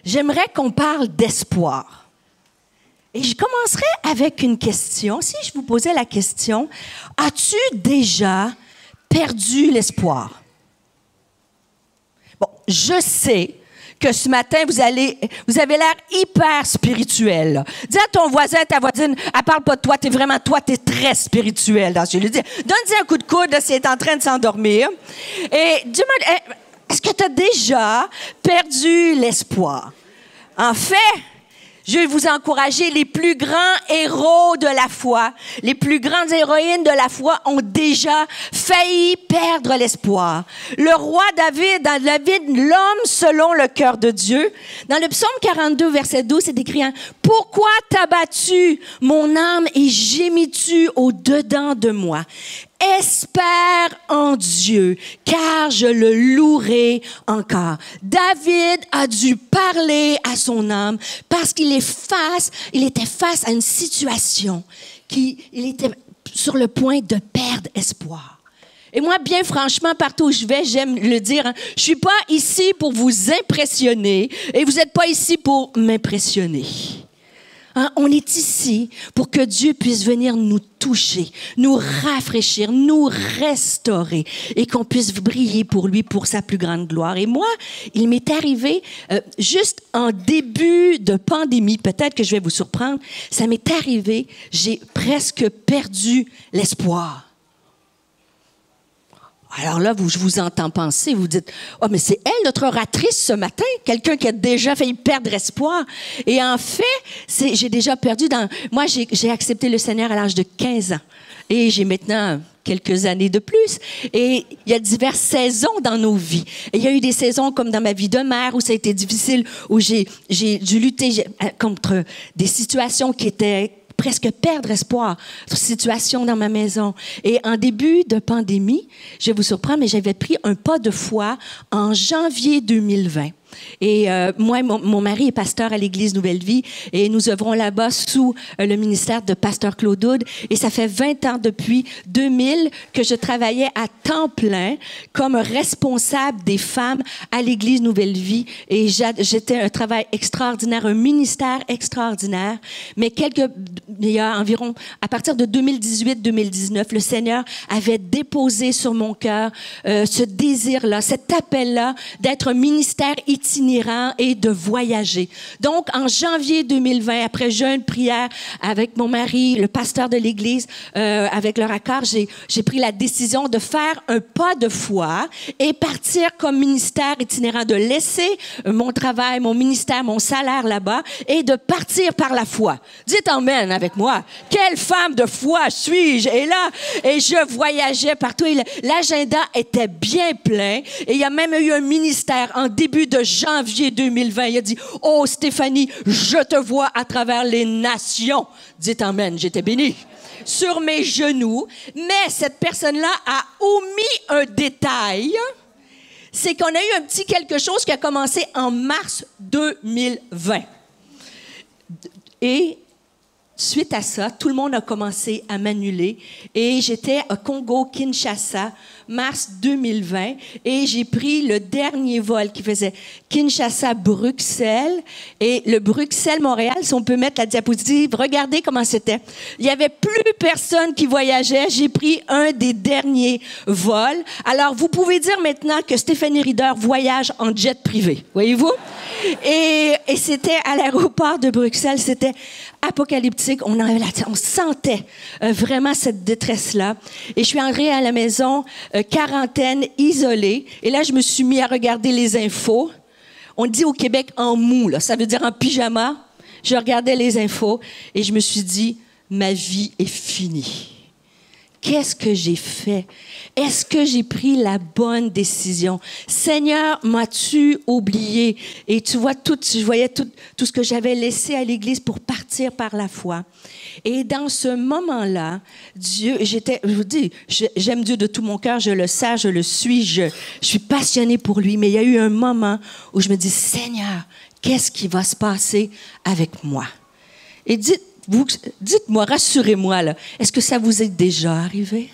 j'aimerais qu'on parle d'espoir. Et je commencerai avec une question. Si je vous posais la question, as-tu déjà perdu l'espoir? Bon, je sais que ce matin, vous avez l'air hyper spirituel. Là. Dis à ton voisin, ta voisine, elle parle pas de toi, t'es très spirituel. Dans ce lieu. Donne-lui un coup de coude, là, s'il est en train de s'endormir. Et dis-moi, est-ce que tu as déjà perdu l'espoir? En fait, je vais vous encourager, les plus grands héros de la foi, les plus grandes héroïnes de la foi ont déjà failli perdre l'espoir. Le roi David, l'homme selon le cœur de Dieu, dans le psaume 42, verset 12, c'est écrit « Pourquoi t'as battu mon âme et gémis-tu au-dedans de moi? » Espère en Dieu, car je le louerai encore. David a dû parler à son âme parce qu'il était face à une situation il était sur le point de perdre espoir. Et moi, bien franchement, partout où je vais, j'aime le dire, hein, je suis pas ici pour vous impressionner et vous n'êtes pas ici pour m'impressionner. Hein, on est ici pour que Dieu puisse venir nous toucher, nous rafraîchir, nous restaurer et qu'on puisse briller pour lui, pour sa plus grande gloire. Et moi, il m'est arrivé juste en début de pandémie, peut-être que je vais vous surprendre, ça m'est arrivé, j'ai presque perdu l'espoir. Alors là, je vous entends penser, vous dites, « Oh, mais c'est elle, notre oratrice ce matin, quelqu'un qui a déjà failli perdre espoir. » Et en fait, j'ai déjà perdu Moi, j'ai accepté le Seigneur à l'âge de 15 ans. Et j'ai maintenant quelques années de plus. Et il y a diverses saisons dans nos vies. Et il y a eu des saisons comme dans ma vie de mère où ça a été difficile, où j'ai dû lutter contre des situations qui étaient presque perdre espoir, situation dans ma maison. Et en début de pandémie, je vais vous surprendre, mais j'avais pris un pas de foi en janvier 2020. Et moi, mon mari est pasteur à l'Église Nouvelle Vie et nous œuvrons là-bas sous le ministère de pasteur Claude Houd. Et ça fait 20 ans depuis 2000 que je travaillais à temps plein comme responsable des femmes à l'Église Nouvelle Vie. Et j'étais un travail extraordinaire, un ministère extraordinaire. Mais il y a environ, à partir de 2018-2019, le Seigneur avait déposé sur mon cœur ce désir-là, cet appel-là d'être un ministère itinérant et de voyager. Donc, en janvier 2020, après jeûne, prière, avec mon mari, le pasteur de l'Église, avec leur accord, j'ai pris la décision de faire un pas de foi et partir comme ministère itinérant, de laisser mon travail, mon ministère, mon salaire là-bas et de partir par la foi. Dites amen avec moi. Quelle femme de foi suis-je? Et là, je voyageais partout et l'agenda était bien plein et il y a même eu un ministère en début de janvier 2020. Il a dit, « Oh Stéphanie, je te vois à travers les nations. » Dites amen, j'étais bénie. Sur mes genoux, mais cette personne-là a omis un détail, c'est qu'on a eu un petit quelque chose qui a commencé en mars 2020. Et suite à ça, tout le monde a commencé à m'annuler et j'étais à Congo-Kinshasa, mars 2020, et j'ai pris le dernier vol qui faisait Kinshasa-Bruxelles et le Bruxelles-Montréal. Si on peut mettre la diapositive, regardez comment c'était. Il y avait plus personne qui voyageait. J'ai pris un des derniers vols. Alors, vous pouvez dire maintenant que Stéphanie Rieder voyage en jet privé, voyez-vous? Et c'était à l'aéroport de Bruxelles, c'était apocalyptique. On sentait vraiment cette détresse-là. Et je suis entrée à la maison, quarantaine, isolée. Et là, je me suis mis à regarder les infos. On dit au Québec en mou, là, ça veut dire en pyjama. Je regardais les infos et je me suis dit, ma vie est finie. Qu'est-ce que j'ai fait? Est-ce que j'ai pris la bonne décision? Seigneur, m'as-tu oublié? Et tu vois, je voyais tout ce que j'avais laissé à l'Église pour partir par la foi. Et dans ce moment-là, Dieu, je vous dis, j'aime Dieu de tout mon cœur, je le sais, je le suis, je suis passionnée pour lui. Mais il y a eu un moment où je me dis, Seigneur, qu'est-ce qui va se passer avec moi? Et dites-moi, rassurez-moi, là, est-ce que ça vous est déjà arrivé?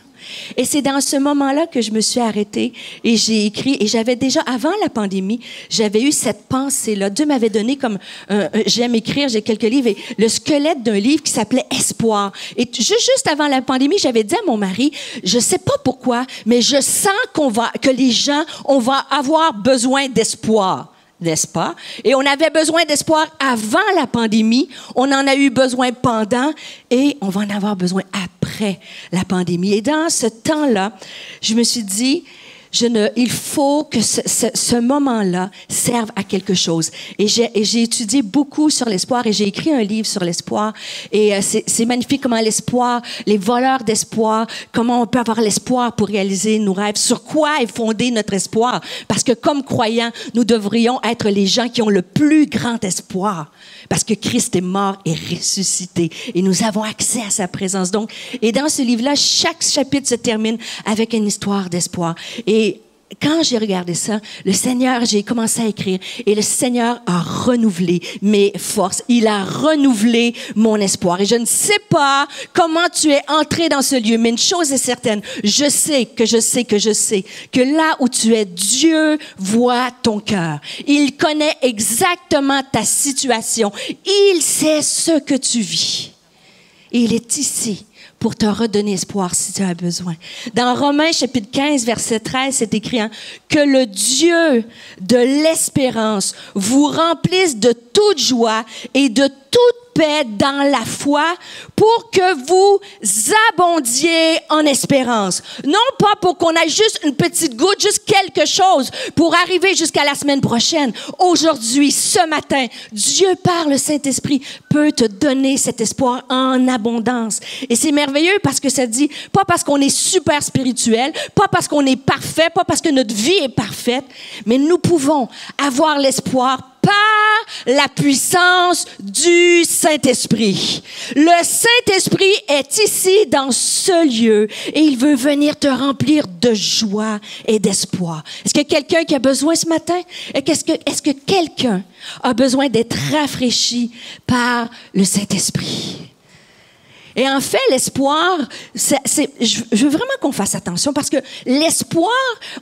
Et c'est dans ce moment-là que je me suis arrêtée et j'ai écrit. Et j'avais déjà, avant la pandémie, j'avais eu cette pensée-là. Dieu m'avait donné comme, j'aime écrire, j'ai quelques livres, et le squelette d'un livre qui s'appelait Espoir. Et juste avant la pandémie, j'avais dit à mon mari, je sais pas pourquoi, mais je sens que les gens, on va avoir besoin d'espoir. N'est-ce pas? Et on avait besoin d'espoir avant la pandémie, on en a eu besoin pendant et on va en avoir besoin après la pandémie. Et dans ce temps-là, je me suis dit, il faut que ce moment-là serve à quelque chose. Et j'ai étudié beaucoup sur l'espoir et j'ai écrit un livre sur l'espoir. Et c'est magnifique comment l'espoir, les voleurs d'espoir, comment on peut avoir l'espoir pour réaliser nos rêves. Sur quoi est fondé notre espoir? Parce que comme croyants, nous devrions être les gens qui ont le plus grand espoir. Parce que Christ est mort et ressuscité. Et nous avons accès à sa présence. Donc, et dans ce livre-là, chaque chapitre se termine avec une histoire d'espoir. Et quand j'ai regardé ça, le Seigneur, j'ai commencé à écrire et le Seigneur a renouvelé mes forces. Il a renouvelé mon espoir. Et je ne sais pas comment tu es entré dans ce lieu, mais une chose est certaine. Je sais que là où tu es, Dieu voit ton cœur. Il connaît exactement ta situation. Il sait ce que tu vis. Et il est ici pour te redonner espoir si tu as besoin. Dans Romains chapitre 15, verset 13, c'est écrit, que le Dieu de l'espérance vous remplisse de toute joie et de toute paix dans la foi pour que vous abondiez en espérance. Non pas pour qu'on ait juste une petite goutte, juste quelque chose pour arriver jusqu'à la semaine prochaine. Aujourd'hui, ce matin, Dieu par le Saint-Esprit peut te donner cet espoir en abondance. Et c'est merveilleux parce que ça dit, pas parce qu'on est super spirituel, pas parce qu'on est parfait, pas parce que notre vie est parfaite, mais nous pouvons avoir l'espoir par la puissance du Saint-Esprit. Le Saint-Esprit est ici dans ce lieu et il veut venir te remplir de joie et d'espoir. Est-ce qu'il y a quelqu'un qui a besoin ce matin? Est-ce que quelqu'un a besoin d'être rafraîchi par le Saint-Esprit? Et en fait, l'espoir, je veux vraiment qu'on fasse attention parce que l'espoir,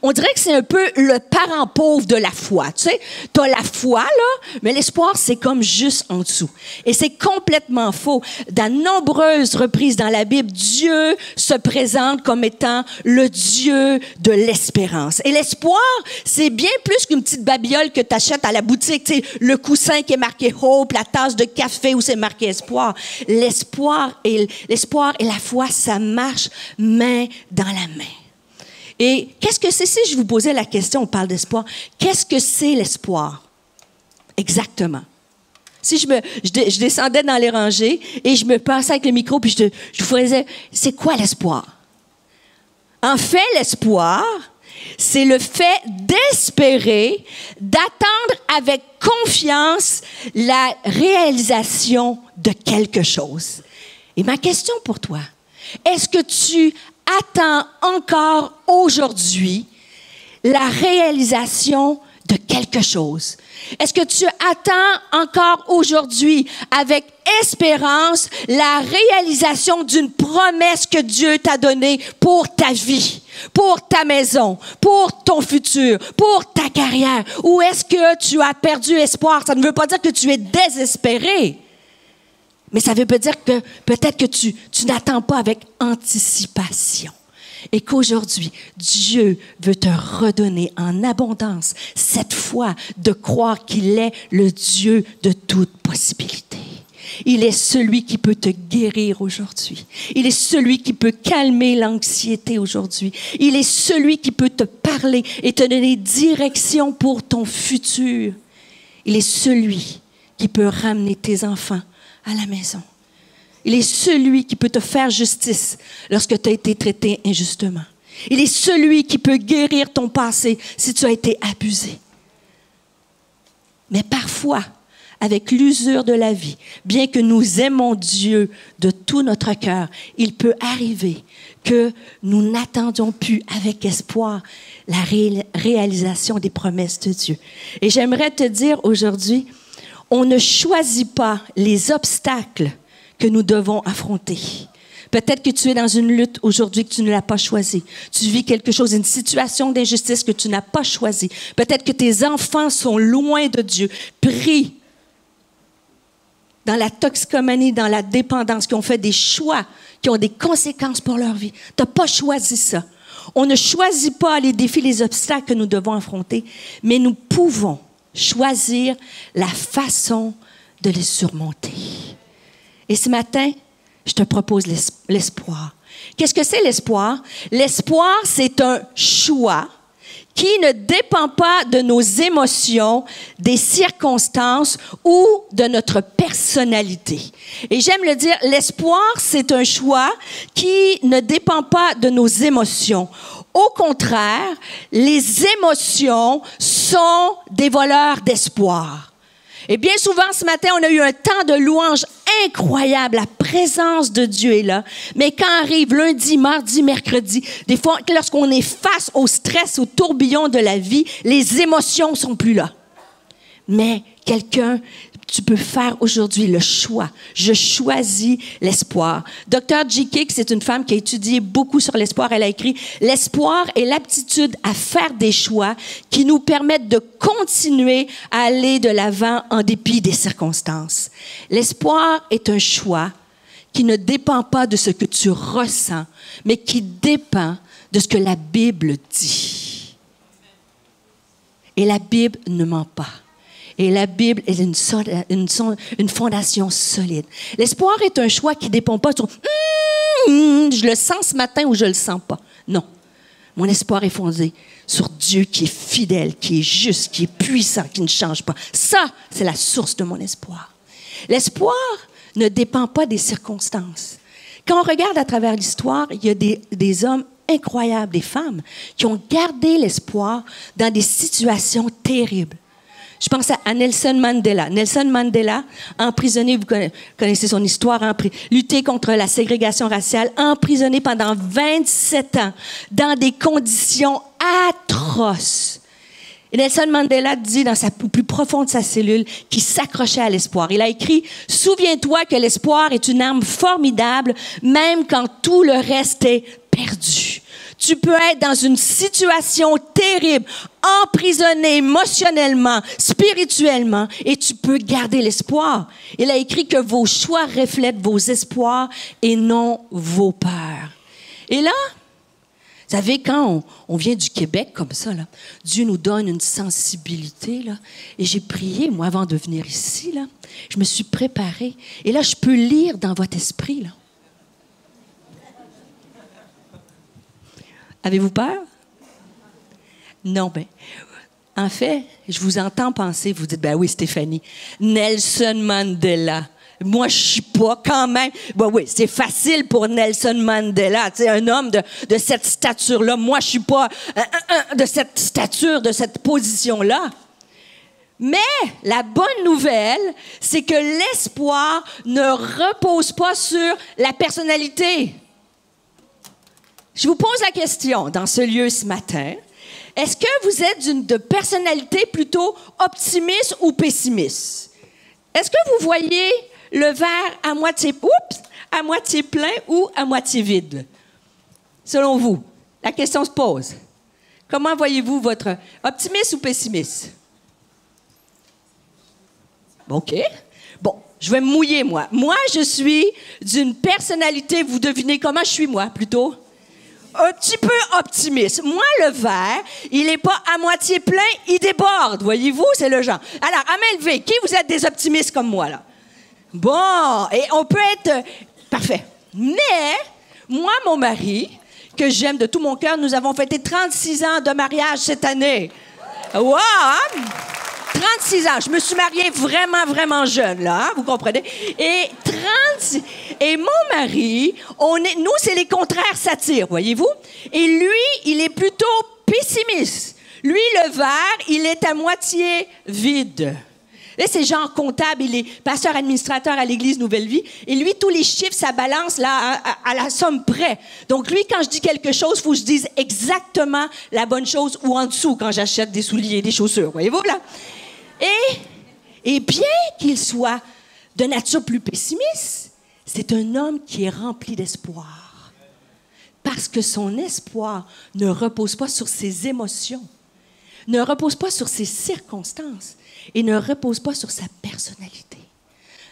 on dirait que c'est un peu le parent pauvre de la foi. Tu sais, t'as la foi, là, mais l'espoir, c'est comme juste en dessous. Et c'est complètement faux. Dans nombreuses reprises dans la Bible, Dieu se présente comme étant le Dieu de l'espérance. Et l'espoir, c'est bien plus qu'une petite babiole que t'achètes à la boutique. Tu sais, le coussin qui est marqué Hope, la tasse de café où c'est marqué espoir. L'espoir et la foi, ça marche main dans la main. Et qu'est-ce que c'est, si je vous posais la question, on parle d'espoir, qu'est-ce que c'est l'espoir? Exactement. Si je descendais dans les rangées et je me passais avec le micro puis je vous faisais, c'est quoi l'espoir? En fait, l'espoir, c'est le fait d'espérer, d'attendre avec confiance la réalisation de quelque chose. Et ma question pour toi, est-ce que tu attends encore aujourd'hui la réalisation de quelque chose? Est-ce que tu attends encore aujourd'hui avec espérance la réalisation d'une promesse que Dieu t'a donnée pour ta vie, pour ta maison, pour ton futur, pour ta carrière? Ou est-ce que tu as perdu espoir? Ça ne veut pas dire que tu es désespéré. Mais ça veut dire que peut-être que tu n'attends pas avec anticipation. Et qu'aujourd'hui, Dieu veut te redonner en abondance cette foi de croire qu'il est le Dieu de toute possibilité. Il est celui qui peut te guérir aujourd'hui. Il est celui qui peut calmer l'anxiété aujourd'hui. Il est celui qui peut te parler et te donner direction pour ton futur. Il est celui qui peut ramener tes enfants à la maison. Il est celui qui peut te faire justice lorsque tu as été traité injustement. Il est celui qui peut guérir ton passé si tu as été abusé. Mais parfois, avec l'usure de la vie, bien que nous aimons Dieu de tout notre cœur, il peut arriver que nous n'attendions plus avec espoir la réalisation des promesses de Dieu. Et j'aimerais te dire aujourd'hui, on ne choisit pas les obstacles que nous devons affronter. Peut-être que tu es dans une lutte aujourd'hui que tu ne l'as pas choisie. Tu vis quelque chose, une situation d'injustice que tu n'as pas choisie. Peut-être que tes enfants sont loin de Dieu. Prie. Dans la toxicomanie, dans la dépendance, qui ont fait des choix, qui ont des conséquences pour leur vie. Tu n'as pas choisi ça. On ne choisit pas les défis, les obstacles que nous devons affronter, mais nous pouvons choisir la façon de les surmonter. Et ce matin, je te propose l'espoir. Qu'est-ce que c'est l'espoir? L'espoir, c'est un choix qui ne dépend pas de nos émotions, des circonstances ou de notre personnalité. Et j'aime le dire, l'espoir, c'est un choix qui ne dépend pas de nos émotions. Au contraire, les émotions sont des voleurs d'espoir. Et bien souvent, ce matin, on a eu un temps de louange incroyable. La présence de Dieu est là. Mais quand arrive lundi, mardi, mercredi, des fois, lorsqu'on est face au stress, au tourbillon de la vie, les émotions sont plus là. Mais tu peux faire aujourd'hui le choix. Je choisis l'espoir. Dr. G. Kick, c'est une femme qui a étudié beaucoup sur l'espoir. Elle a écrit « L'espoir est l'aptitude à faire des choix qui nous permettent de continuer à aller de l'avant en dépit des circonstances. » L'espoir est un choix qui ne dépend pas de ce que tu ressens, mais qui dépend de ce que la Bible dit. Et la Bible ne ment pas. Et la Bible est une fondation solide. L'espoir est un choix qui ne dépend pas sur « je le sens ce matin ou je ne le sens pas ». Non. Mon espoir est fondé sur Dieu qui est fidèle, qui est juste, qui est puissant, qui ne change pas. Ça, c'est la source de mon espoir. L'espoir ne dépend pas des circonstances. Quand on regarde à travers l'histoire, il y a des hommes incroyables, des femmes, qui ont gardé l'espoir dans des situations terribles. Je pense à Nelson Mandela. Nelson Mandela, emprisonné, vous connaissez son histoire, lutté contre la ségrégation raciale, emprisonné pendant 27 ans dans des conditions atroces. Et Nelson Mandela dit dans au plus profond de sa cellule qu'il s'accrochait à l'espoir. Il a écrit « Souviens-toi que l'espoir est une arme formidable, même quand tout le reste est perdu. » Tu peux être dans une situation terrible, emprisonné émotionnellement, spirituellement, et tu peux garder l'espoir. Il a écrit que vos choix reflètent vos espoirs et non vos peurs. Et là, vous savez, quand on vient du Québec comme ça, là, Dieu nous donne une sensibilité. Là, et j'ai prié, moi, avant de venir ici. Là, je me suis préparée. Et là, je peux lire dans votre esprit. Là. Avez-vous peur? Non, bien, en fait, je vous entends penser, vous dites, ben oui, Stéphanie, Nelson Mandela. Moi, je suis pas quand même. Ben oui, c'est facile pour Nelson Mandela, tu sais, un homme de cette stature-là. Moi, je suis pas de cette stature, de cette position-là. Mais la bonne nouvelle, c'est que l'espoir ne repose pas sur la personnalité. Je vous pose la question dans ce lieu ce matin. Est-ce que vous êtes de personnalité plutôt optimiste ou pessimiste? Est-ce que vous voyez le verre à moitié plein ou à moitié vide? Selon vous, la question se pose. Comment voyez-vous votre optimiste ou pessimiste? OK. Bon, je vais me mouiller, moi. Moi, je suis d'une personnalité, vous devinez comment je suis, moi, plutôt? Un petit peu optimiste. Moi, le verre, il n'est pas à moitié plein, il déborde, voyez-vous, c'est le genre. Alors, à main levée, qui vous êtes des optimistes comme moi, là? Bon, et on peut être... Parfait. Mais, moi, mon mari, que j'aime de tout mon cœur, nous avons fêté 36 ans de mariage cette année. Wow! Hein? 36 ans. Je me suis mariée vraiment, vraiment jeune, là, hein, vous comprenez? Et mon mari, nous, c'est les contraires s'attirent, voyez-vous? Et lui, il est plutôt pessimiste. Lui, le verre, il est à moitié vide. Là, c'est genre comptable, il est pasteur administrateur à l'Église Nouvelle Vie. Et lui, tous les chiffres, ça balance là, à la somme près. Donc, lui, quand je dis quelque chose, il faut que je dise exactement la bonne chose ou en dessous quand j'achète des souliers, des chaussures, voyez-vous, là? Et bien qu'il soit de nature plus pessimiste, c'est un homme qui est rempli d'espoir. Parce que son espoir ne repose pas sur ses émotions, ne repose pas sur ses circonstances et ne repose pas sur sa personnalité.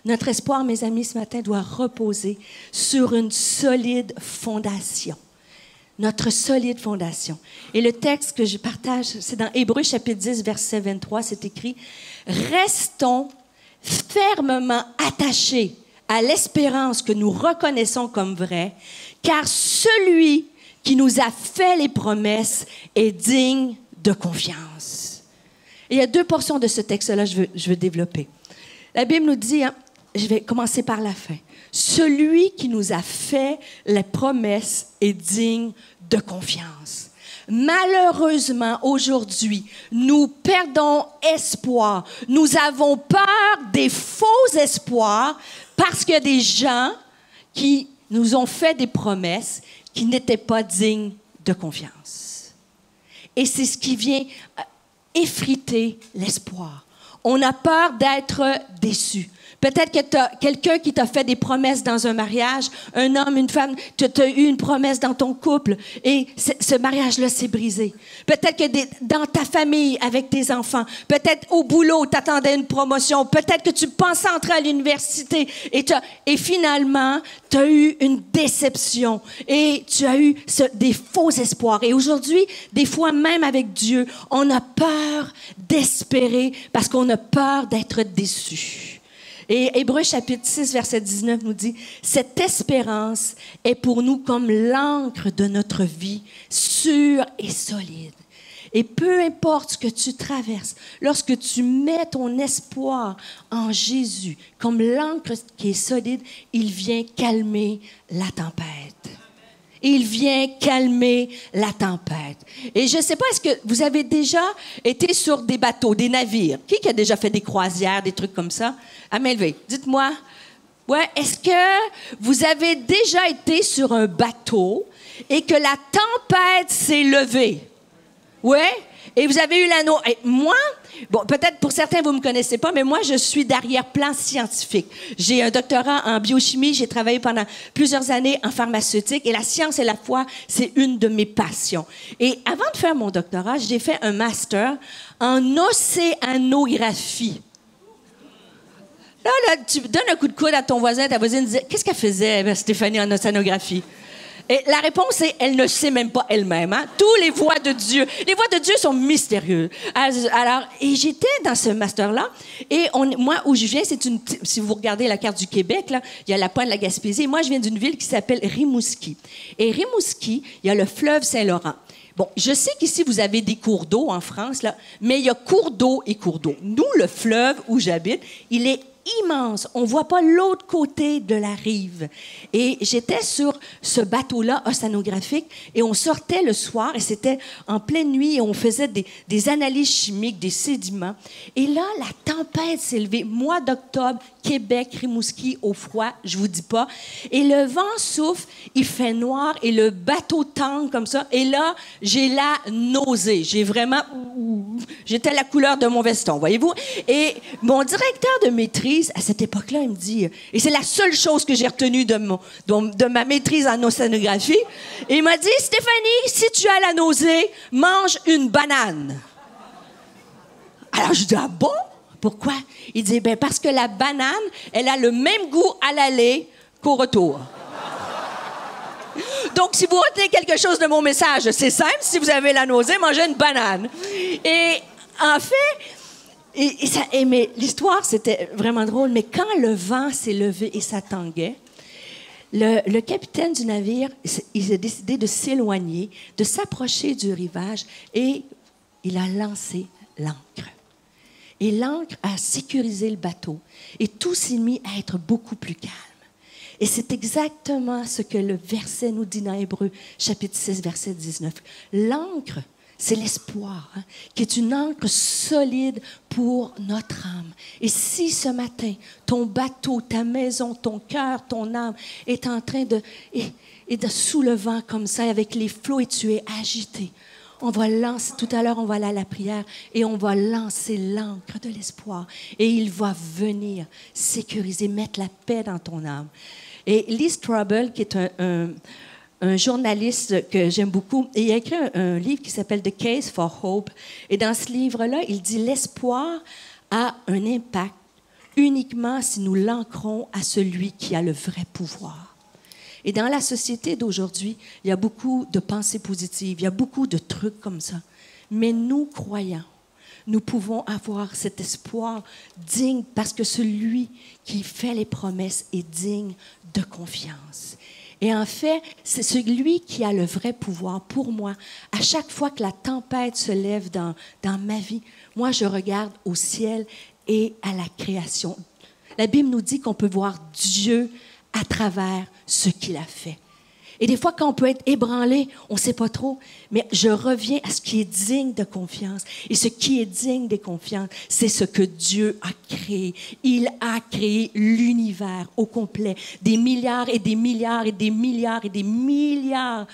Notre espoir, mes amis, ce matin, doit reposer sur une solide fondation. Notre solide fondation. Et le texte que je partage, c'est dans Hébreux chapitre 10, verset 23, c'est écrit « Restons fermement attachés à l'espérance que nous reconnaissons comme vraie, car celui qui nous a fait les promesses est digne de confiance. » Et il y a deux portions de ce texte-là que je veux développer. La Bible nous dit, je vais commencer par la fin, celui qui nous a fait les promesses est digne de confiance. Malheureusement, aujourd'hui, nous perdons espoir. Nous avons peur des faux espoirs parce qu'il y a des gens qui nous ont fait des promesses qui n'étaient pas dignes de confiance. Et c'est ce qui vient effriter l'espoir. On a peur d'être déçu. Peut-être que tu as quelqu'un qui t'a fait des promesses dans un mariage, un homme, une femme, tu as eu une promesse dans ton couple et ce mariage-là s'est brisé. Peut-être que dans ta famille, avec tes enfants, peut-être au boulot, tu attendais une promotion, peut-être que tu pensais entrer à l'université et finalement, tu as eu une déception et tu as eu des faux espoirs. Et aujourd'hui, des fois même avec Dieu, on a peur d'espérer parce qu'on a peur d'être déçu. Et Hébreux chapitre 6, verset 19 nous dit « Cette espérance est pour nous comme l'encre de notre vie, sûre et solide. Et peu importe ce que tu traverses, lorsque tu mets ton espoir en Jésus, comme l'encre qui est solide, il vient calmer la tempête. » Il vient calmer la tempête. Et je ne sais pas, est-ce que vous avez déjà été sur des bateaux, des navires? Qui a déjà fait des croisières, des trucs comme ça? À main levée, dites-moi. Ouais, est-ce que vous avez déjà été sur un bateau et que la tempête s'est levée? Ouais? Et vous avez eu l'anneau. Moi, bon, peut-être pour certains, vous ne me connaissez pas, mais moi, je suis d'arrière-plan scientifique. J'ai un doctorat en biochimie. J'ai travaillé pendant plusieurs années en pharmaceutique. Et la science et la foi, c'est une de mes passions. Et avant de faire mon doctorat, j'ai fait un master en océanographie. Là, tu donnes un coup de coude à ton voisin, ta voisine dit « Qu'est-ce qu'elle faisait, Stéphanie, en océanographie? » Et la réponse est, elle ne sait même pas elle-même. Hein? Tous les voix de Dieu sont mystérieuses. Alors, et j'étais dans ce master-là, et moi, où je viens, si vous regardez la carte du Québec, là, il y a la pointe de la Gaspésie, et moi, je viens d'une ville qui s'appelle Rimouski. Et Rimouski, il y a le fleuve Saint-Laurent. Bon, je sais qu'ici, vous avez des cours d'eau en France, là, mais il y a cours d'eau et cours d'eau. Nous, le fleuve où j'habite, il est immense. On ne voit pas l'autre côté de la rive. Et j'étais sur ce bateau-là océanographique et on sortait le soir et c'était en pleine nuit et on faisait des analyses chimiques, des sédiments. Et là, la tempête s'est levée. Mois d'octobre, Québec, Rimouski, au froid, je vous dis pas. Et le vent souffle, il fait noir et le bateau tangue comme ça. Et là, j'ai la nausée. J'étais la couleur de mon veston, voyez-vous. Et mon directeur de maîtrise, à cette époque-là, il me dit, et c'est la seule chose que j'ai retenue de ma maîtrise en océanographie, et il m'a dit, Stéphanie, si tu as la nausée, mange une banane. Alors, je dis, ah bon? Pourquoi? Il dit, ben parce que la banane, elle a le même goût à l'aller qu'au retour. Donc, si vous retenez quelque chose de mon message, c'est simple, si vous avez la nausée, mangez une banane. Et en fait, mais l'histoire, c'était vraiment drôle, mais quand le vent s'est levé et ça tanguait, le capitaine du navire, il a décidé de s'éloigner, de s'approcher du rivage et il a lancé l'ancre. Et l'ancre a sécurisé le bateau et tout s'est mis à être beaucoup plus calme. Et c'est exactement ce que le verset nous dit dans Hébreux, chapitre 6, verset 19. L'ancre, c'est l'espoir, hein, qui est une ancre solide pour notre âme. Et si ce matin, ton bateau, ta maison, ton cœur, ton âme est en train de sous le vent comme ça, avec les flots, et tu es agité, on va lancer, tout à l'heure, on va aller à la prière et on va lancer l'ancre de l'espoir. Et il va venir sécuriser, mettre la paix dans ton âme. Et Lee Strobel, qui est un journaliste que j'aime beaucoup, et il a écrit un livre qui s'appelle The Case for Hope. Et dans ce livre-là, il dit l'espoir a un impact uniquement si nous l'ancrons à celui qui a le vrai pouvoir. Et dans la société d'aujourd'hui, il y a beaucoup de pensées positives, il y a beaucoup de trucs comme ça. Mais nous, croyants, nous pouvons avoir cet espoir digne parce que celui qui fait les promesses est digne de confiance. Et en fait, c'est celui qui a le vrai pouvoir. Pour moi, à chaque fois que la tempête se lève dans ma vie, moi, je regarde au ciel et à la création. La Bible nous dit qu'on peut voir Dieu à travers ce qu'il a fait. Et des fois, quand on peut être ébranlé, on ne sait pas trop, mais je reviens à ce qui est digne de confiance. Et ce qui est digne de confiance, c'est ce que Dieu a créé. Il a créé l'univers au complet, des milliards et des milliards et des milliards et des milliards,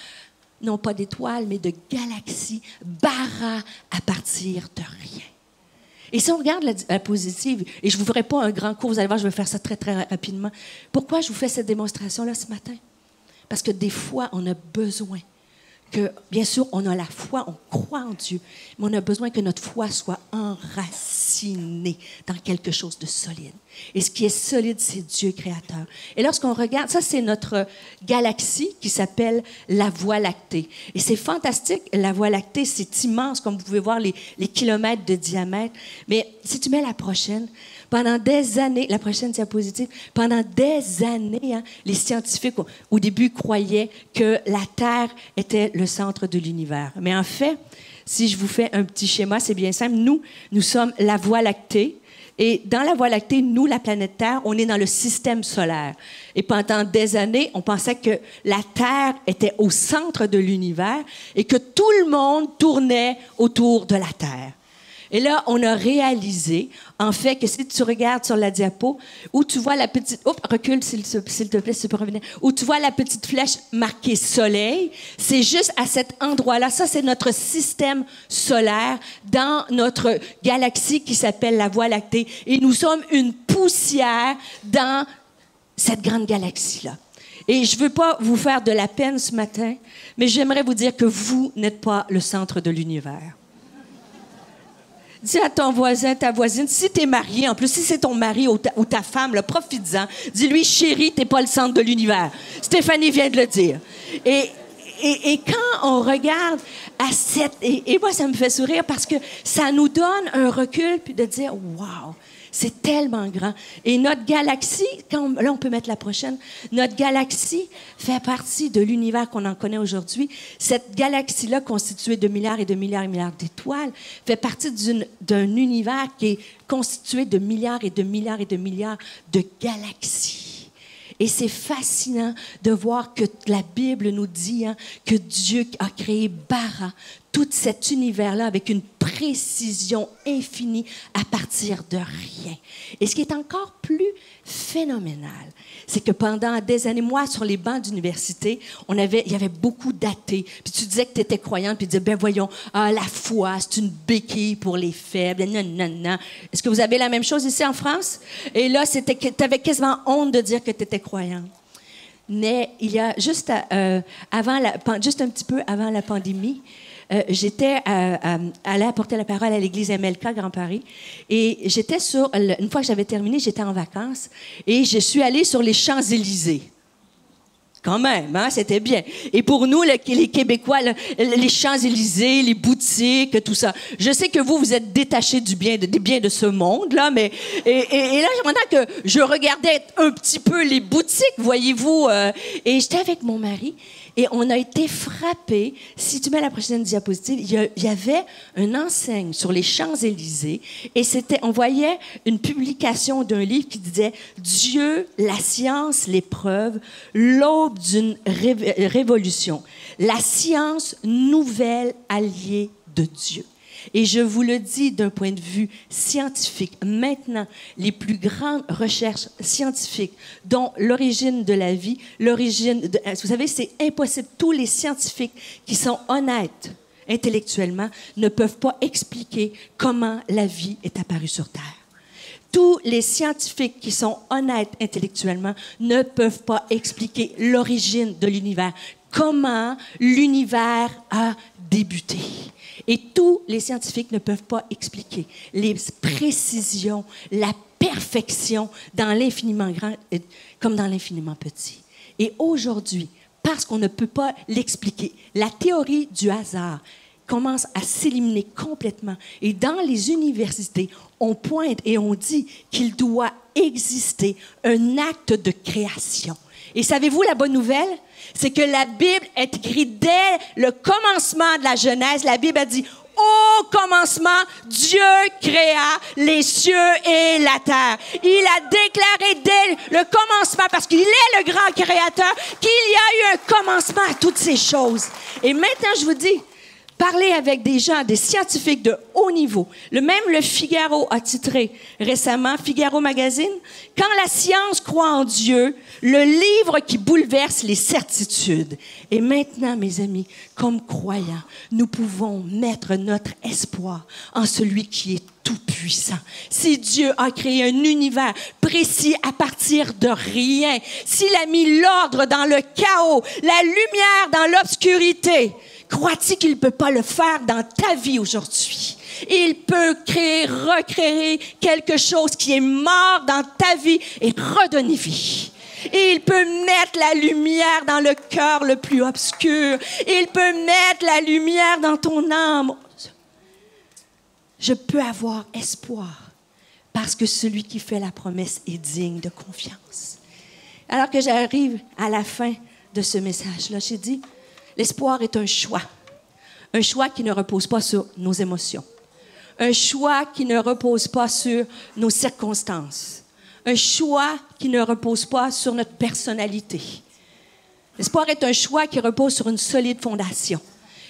non pas d'étoiles, mais de galaxies, bara à partir de rien. Et si on regarde la positive, et je ne vous ferai pas un grand cours, vous allez voir, je vais faire ça très, très rapidement. Pourquoi je vous fais cette démonstration-là ce matin? Parce que des fois, on a besoin que, bien sûr, on a la foi, on croit en Dieu, mais on a besoin que notre foi soit enracinée dans quelque chose de solide. Et ce qui est solide, c'est Dieu créateur. Et lorsqu'on regarde, ça, c'est notre galaxie qui s'appelle la Voie lactée. Et c'est fantastique, la Voie lactée, c'est immense, comme vous pouvez voir les kilomètres de diamètre. Mais si tu mets la prochaine, pendant des années, la prochaine diapositive, pendant des années, les scientifiques, au début, croyaient que la Terre était le centre de l'univers. Mais en fait, si je vous fais un petit schéma, c'est bien simple. Nous sommes la Voie lactée. Et dans la Voie lactée, nous, la planète Terre, on est dans le système solaire. Et pendant des années, on pensait que la Terre était au centre de l'univers et que tout le monde tournait autour de la Terre. Et là, on a réalisé, en fait, que si tu regardes sur la diapo, où tu vois la petite... Oups, recule, s'il te plaît, si tu peux revenir. Où tu vois la petite flèche marquée Soleil, c'est juste à cet endroit-là. Ça, c'est notre système solaire dans notre galaxie qui s'appelle la Voie lactée. Et nous sommes une poussière dans cette grande galaxie-là. Et je ne veux pas vous faire de la peine ce matin, mais j'aimerais vous dire que vous n'êtes pas le centre de l'univers. Dis à ton voisin, ta voisine, si tu es marié, en plus, si c'est ton mari ou ta femme, là, profites-en. Dis-lui, chérie, tu n'es pas le centre de l'univers. Stéphanie vient de le dire. Et quand on regarde à cette... Et moi, ça me fait sourire parce que ça nous donne un recul puis de dire, wow, c'est tellement grand. Et notre galaxie, là, on peut mettre la prochaine, notre galaxie fait partie de l'univers qu'on en connaît aujourd'hui. Cette galaxie-là, constituée de milliards et de milliards et milliards d'étoiles, fait partie d'un univers qui est constitué de milliards et de milliards et de milliards de galaxies. Et c'est fascinant de voir que la Bible nous dit que Dieu a créé bara, tout cet univers-là, avec une précision infinie à partir de rien. Et ce qui est encore plus phénoménal, c'est que pendant des années, moi, sur les bancs d'université, il y avait beaucoup d'athées. Puis tu disais que tu étais croyante, puis tu disais, ben voyons, la foi, c'est une béquille pour les faibles, non. Est-ce que vous avez la même chose ici en France? Et là, tu avais quasiment honte de dire que tu étais croyante. Mais il y a juste un petit peu avant la pandémie, j'étais allée apporter la parole à l'église MLK Grand Paris et j'étais une fois que j'avais terminé, j'étais en vacances et je suis allée sur les Champs-Élysées. Quand même, c'était bien. Et pour nous, les Québécois, les Champs-Élysées, les boutiques, tout ça. Je sais que vous êtes détachés des biens de ce monde-là, mais... Et là, pendant que je regardais un petit peu les boutiques, voyez-vous, et j'étais avec mon mari, et on a été frappés. Si tu mets la prochaine diapositive, il y avait une enseigne sur les Champs-Élysées, et on voyait une publication d'un livre qui disait « Dieu, la science, l'épreuve, l'aube d'une révolution. La science, nouvelle alliée de Dieu. » Et je vous le dis d'un point de vue scientifique, maintenant, les plus grandes recherches scientifiques, dont l'origine de la vie, vous savez, c'est impossible. Tous les scientifiques qui sont honnêtes intellectuellement ne peuvent pas expliquer comment la vie est apparue sur Terre. Tous les scientifiques qui sont honnêtes intellectuellement ne peuvent pas expliquer l'origine de l'univers, comment l'univers a débuté. Et tous les scientifiques ne peuvent pas expliquer les précisions, la perfection dans l'infiniment grand comme dans l'infiniment petit. Et aujourd'hui, parce qu'on ne peut pas l'expliquer, la théorie du hasard commence à s'éliminer complètement. Et dans les universités, on pointe et on dit qu'il doit exister un acte de création. Et savez-vous la bonne nouvelle? C'est que la Bible est écrite dès le commencement de la Genèse. La Bible a dit: au commencement, Dieu créa les cieux et la terre. Il a déclaré dès le commencement, parce qu'il est le grand créateur, qu'il y a eu un commencement à toutes ces choses. Et maintenant, je vous dis, parlez avec des gens, des scientifiques de haut niveau. Même le Figaro a titré récemment, Figaro Magazine, « Quand la science croit en Dieu, le livre qui bouleverse les certitudes. » Et maintenant, mes amis, comme croyants, nous pouvons mettre notre espoir en celui qui est tout-puissant. Si Dieu a créé un univers précis à partir de rien, s'il a mis l'ordre dans le chaos, la lumière dans l'obscurité, crois-tu qu'il ne peut pas le faire dans ta vie aujourd'hui? Il peut créer, recréer quelque chose qui est mort dans ta vie et redonner vie. Et il peut mettre la lumière dans le cœur le plus obscur. Il peut mettre la lumière dans ton âme. Je peux avoir espoir parce que celui qui fait la promesse est digne de confiance. Alors que j'arrive à la fin de ce message-là, j'ai dit, l'espoir est un choix qui ne repose pas sur nos émotions, un choix qui ne repose pas sur nos circonstances, un choix qui ne repose pas sur notre personnalité. L'espoir est un choix qui repose sur une solide fondation.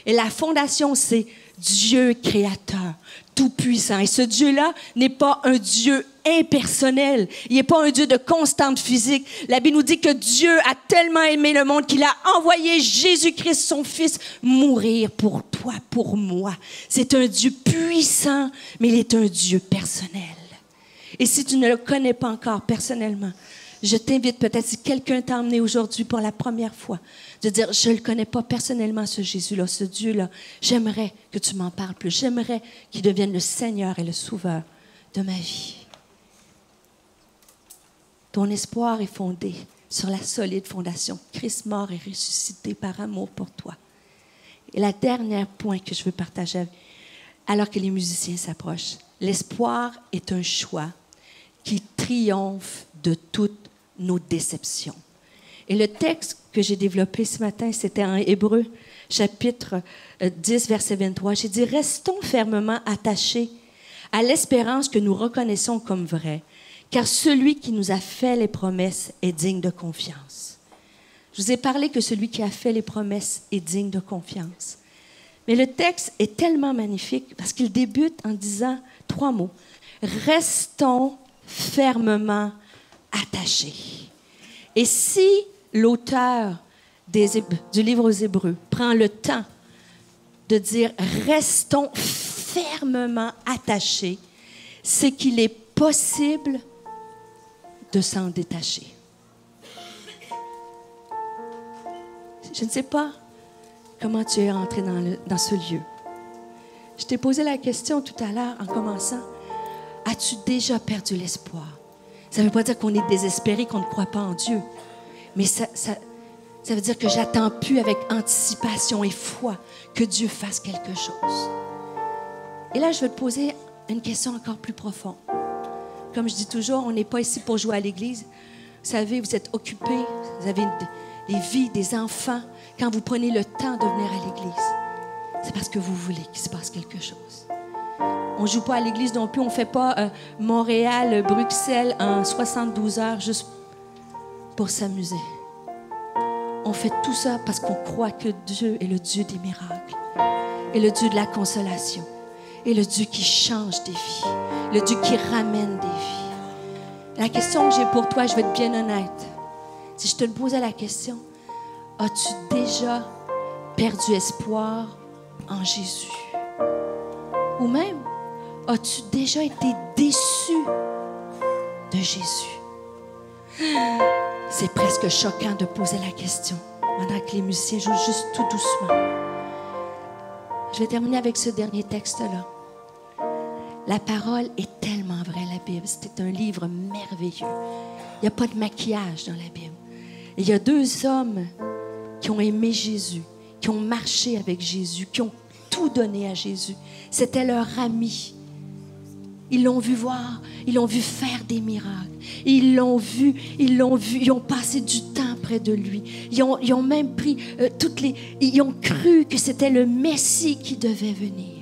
Et la fondation, c'est Dieu créateur, tout-puissant. Et ce Dieu-là n'est pas un Dieu impersonnel. Il n'est pas un Dieu de constante physique. La Bible nous dit que Dieu a tellement aimé le monde qu'il a envoyé Jésus-Christ, son Fils, mourir pour toi, pour moi. C'est un Dieu puissant, mais il est un Dieu personnel. Et si tu ne le connais pas encore personnellement, je t'invite peut-être, si quelqu'un t'a emmené aujourd'hui pour la première fois, de dire, je ne le connais pas personnellement, ce Jésus-là, ce Dieu-là. J'aimerais que tu m'en parles plus. J'aimerais qu'il devienne le Seigneur et le Sauveur de ma vie. Ton espoir est fondé sur la solide fondation. Christ mort et ressuscité par amour pour toi. Et la dernière point que je veux partager, alors que les musiciens s'approchent, l'espoir est un choix qui triomphe de toutes nos déceptions. Et le texte que j'ai développé ce matin, c'était en Hébreux, chapitre 10, verset 23. J'ai dit, restons fermement attachés à l'espérance que nous reconnaissons comme vraie, car celui qui nous a fait les promesses est digne de confiance. Je vous ai parlé que celui qui a fait les promesses est digne de confiance. Mais le texte est tellement magnifique parce qu'il débute en disant 3 mots. Restons fermement attachés. Et si l'auteur du livre aux Hébreux prend le temps de dire « restons fermement attachés », c'est qu'il est possible de s'en détacher. Je ne sais pas comment tu es rentré dans ce lieu. Je t'ai posé la question tout à l'heure en commençant. As-tu déjà perdu l'espoir? Ça ne veut pas dire qu'on est désespéré, qu'on ne croit pas en Dieu. Mais ça veut dire que j'attends plus avec anticipation et foi que Dieu fasse quelque chose. Et là, je vais te poser une question encore plus profonde. Comme je dis toujours, on n'est pas ici pour jouer à l'église. Vous savez, vous êtes occupés, vous avez des vies, des enfants. Quand vous prenez le temps de venir à l'église, c'est parce que vous voulez qu'il se passe quelque chose. On ne joue pas à l'église non plus. On ne fait pas Montréal, Bruxelles en 72 heures juste pour s'amuser. On fait tout ça parce qu'on croit que Dieu est le Dieu des miracles, est le Dieu de la consolation, est le Dieu qui change des vies, le Dieu qui ramène des vies. La question que j'ai pour toi, je vais être bien honnête. Si je te posais la question, as-tu déjà perdu espoir en Jésus? Ou même, as-tu déjà été déçu de Jésus. C'est presque choquant de poser la question pendant que les musiciens jouent juste tout doucement. Je vais terminer avec ce dernier texte-là. La parole est tellement vraie, la Bible. C'est un livre merveilleux. Il n'y a pas de maquillage dans la Bible. Et il y a 2 hommes qui ont aimé Jésus, qui ont marché avec Jésus, qui ont tout donné à Jésus. C'était leur ami. Ils l'ont vu voir, ils l'ont vu faire des miracles. Ils l'ont vu, ils ont passé du temps près de lui. Ils ont même pris ils ont cru que c'était le Messie qui devait venir.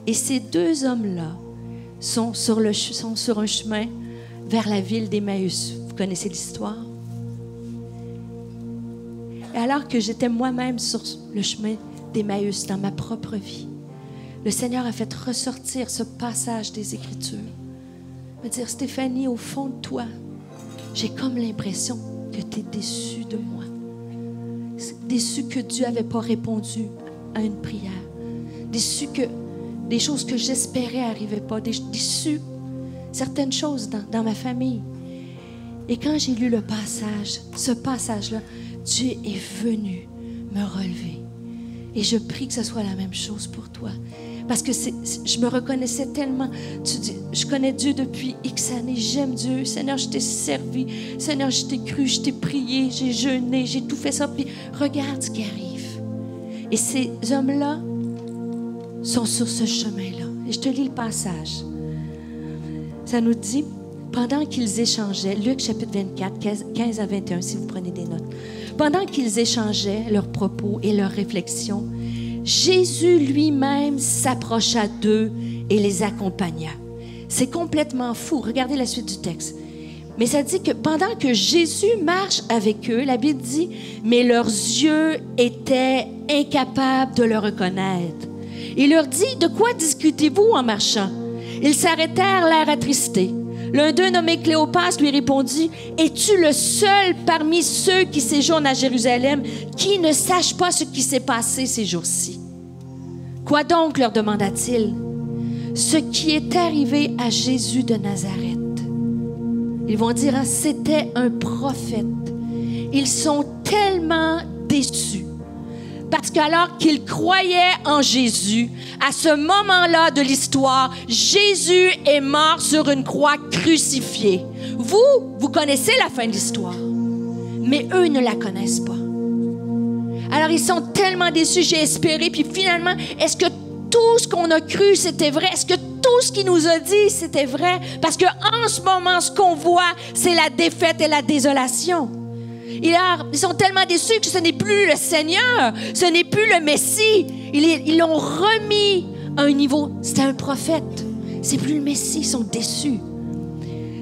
Et ces 2 hommes-là sont sur un chemin vers la ville d'Emmaüs. Vous connaissez l'histoire? Et alors que j'étais moi-même sur le chemin d'Emmaüs dans ma propre vie, le Seigneur a fait ressortir ce passage des Écritures. Me dire, Stéphanie, au fond de toi, j'ai comme l'impression que tu es déçue de moi. Déçue que Dieu n'avait pas répondu à une prière. Déçue que des choses que j'espérais n'arrivaient pas. Déçue certaines choses dans ma famille. Et quand j'ai lu ce passage-là, Dieu est venu me relever. Et je prie que ce soit la même chose pour toi. Parce que je me reconnaissais tellement. Je connais Dieu depuis X années. J'aime Dieu. Seigneur, je t'ai servi. Seigneur, je t'ai cru, je t'ai prié, j'ai jeûné, j'ai tout fait ça. Puis regarde ce qui arrive. Et ces hommes-là sont sur ce chemin-là. Et je te lis le passage. Ça nous dit, pendant qu'ils échangeaient, Luc chapitre 24, 15 à 21, si vous prenez des notes. Pendant qu'ils échangeaient leurs propos et leurs réflexions, Jésus lui-même s'approcha d'eux et les accompagna. C'est complètement fou. Regardez la suite du texte. Mais ça dit que pendant que Jésus marche avec eux, la Bible dit, mais leurs yeux étaient incapables de le reconnaître. Il leur dit, de quoi discutez-vous en marchant? Ils s'arrêtèrent, l'air attristés. L'un d'eux, nommé Cléopas, lui répondit, « Es-tu le seul parmi ceux qui séjournent à Jérusalem qui ne sache pas ce qui s'est passé ces jours-ci? » « Quoi donc, leur demanda-t-il? Ce qui est arrivé à Jésus de Nazareth. Ils vont dire, c'était un prophète. Ils sont tellement déçus. Parce qu'alors qu'ils croyaient en Jésus, à ce moment-là de l'histoire, Jésus est mort sur une croix crucifiée. Vous connaissez la fin de l'histoire, mais eux ne la connaissent pas. Alors ils sont tellement déçus, j'ai espéré, puis finalement, est-ce que tout ce qu'on a cru, c'était vrai? Est-ce que tout ce qu'il nous a dit, c'était vrai? Parce qu'en ce moment, ce qu'on voit, c'est la défaite et la désolation. Ils sont tellement déçus que ce n'est plus le Seigneur, ce n'est plus le Messie. Ils l'ont remis à un niveau. C'était un prophète. C'est plus le Messie, ils sont déçus.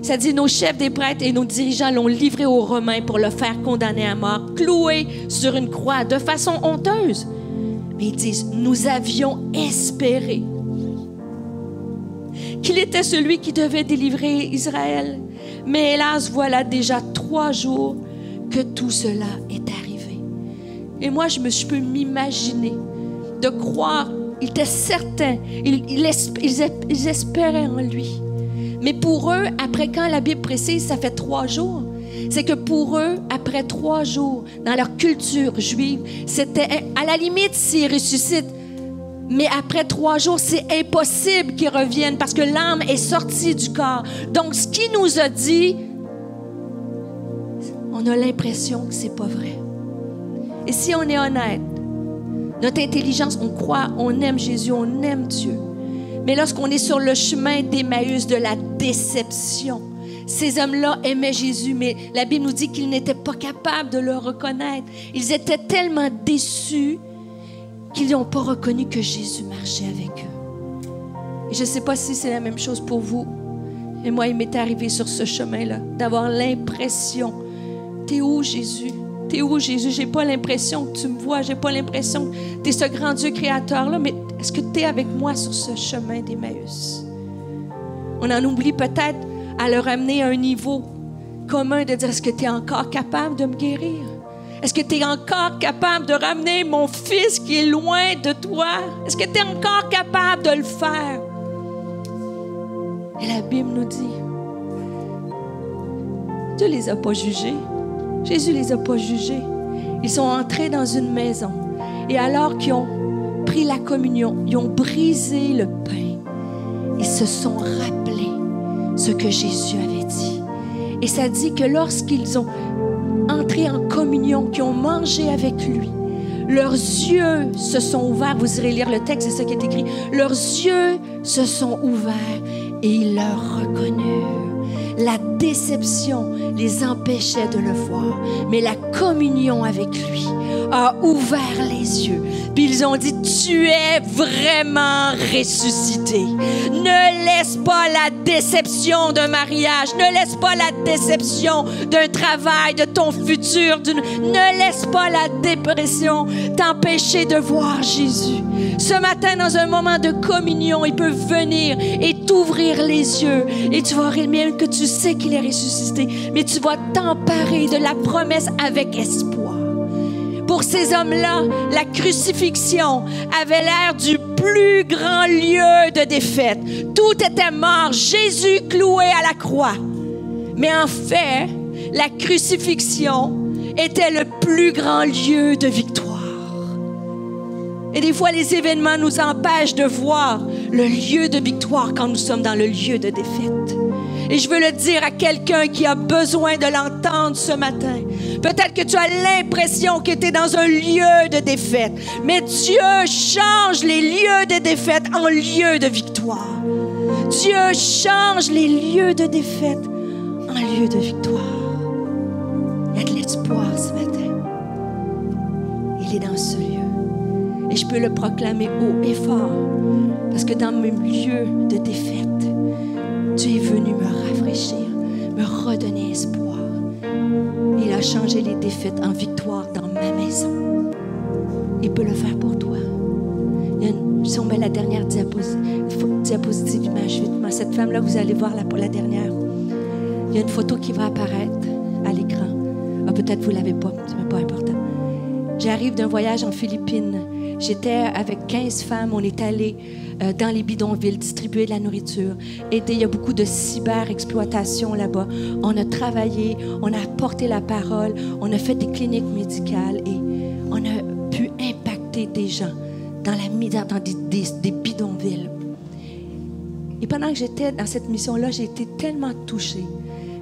Ça dit, nos chefs des prêtres et nos dirigeants l'ont livré aux Romains pour le faire condamner à mort, cloué sur une croix de façon honteuse. Mais ils disent, nous avions espéré qu'il était celui qui devait délivrer Israël. Mais hélas, voilà déjà 3 jours que tout cela est arrivé. Et moi, je peux m'imaginer de croire, ils étaient certains, ils espéraient en lui. Mais pour eux, après quand la Bible précise, ça fait 3 jours, c'est que pour eux, après 3 jours, dans leur culture juive, c'était à la limite s'ils ressuscitent, mais après 3 jours, c'est impossible qu'ils reviennent parce que l'âme est sortie du corps. Donc, ce qu'il nous a dit, on a l'impression que c'est pas vrai. Et si on est honnête, notre intelligence, on croit, on aime Jésus, on aime Dieu. Mais lorsqu'on est sur le chemin d'Emmaüs, de la déception, ces hommes-là aimaient Jésus, mais la Bible nous dit qu'ils n'étaient pas capables de le reconnaître. Ils étaient tellement déçus qu'ils n'ont pas reconnu que Jésus marchait avec eux. Et je ne sais pas si c'est la même chose pour vous. Et moi, il m'est arrivé sur ce chemin-là d'avoir l'impression, t'es où Jésus? T'es où Jésus? J'ai pas l'impression que tu me vois, j'ai pas l'impression que t'es ce grand Dieu créateur-là, mais est-ce que t'es avec moi sur ce chemin d'Emmaüs? On en oublie peut-être à le ramener à un niveau commun de dire, est-ce que tu es encore capable de me guérir? Est-ce que tu es encore capable de ramener mon fils qui est loin de toi? Est-ce que tu es encore capable de le faire? Et la Bible nous dit Dieu les a pas jugés. Jésus les a pas jugés. Ils sont entrés dans une maison. Et alors qu'ils ont pris la communion, ils ont brisé le pain. Ils se sont rappelés ce que Jésus avait dit. Et ça dit que lorsqu'ils ont entré en communion, qu'ils ont mangé avec lui, leurs yeux se sont ouverts. Vous irez lire le texte, c'est ça qui est écrit. Leurs yeux se sont ouverts et ils le reconnurent. La déception les empêchait de le voir, mais la communion avec lui a ouvert les yeux. Puis ils ont dit, tu es vraiment ressuscité. Ne laisse pas la déception d'un mariage, ne laisse pas la déception d'un travail, de ton futur, ne laisse pas la dépression t'empêcher de voir Jésus. Ce matin, dans un moment de communion, il peut venir et t'ouvrir les yeux et tu vas même que tu sais qu'il est ressuscité, mais tu vas t'emparer de la promesse avec espoir. Pour ces hommes-là, la crucifixion avait l'air du plus grand lieu de défaite. Tout était mort, Jésus cloué à la croix. Mais en fait, la crucifixion était le plus grand lieu de victoire. Et des fois, les événements nous empêchent de voir le lieu de victoire quand nous sommes dans le lieu de défaite. Et je veux le dire à quelqu'un qui a besoin de l'entendre ce matin. Peut-être que tu as l'impression que tu es dans un lieu de défaite, mais Dieu change les lieux de défaite en lieux de victoire. Dieu change les lieux de défaite en lieux de victoire. Il y a de l'espoir ce matin. Il est dans ce lieu. Et je peux le proclamer haut et fort, parce que dans mes lieux de défaite, Dieu est venu me rafraîchir, me redonner espoir. Il a changé les défaites en victoire dans ma maison. Il peut le faire pour toi. Si on met la dernière diapositive, image 8, cette femme-là, vous allez voir pour la dernière. Il y a une photo qui va apparaître à l'écran. Ah, peut-être vous ne l'avez pas, c'est pas important. J'arrive d'un voyage en Philippines. J'étais avec 15 femmes, on est allés dans les bidonvilles, distribuer de la nourriture, aider. Il y a beaucoup de cyber-exploitation là-bas. On a travaillé, on a apporté la parole, on a fait des cliniques médicales et on a pu impacter des gens dans des bidonvilles. Et pendant que j'étais dans cette mission-là, j'ai été tellement touchée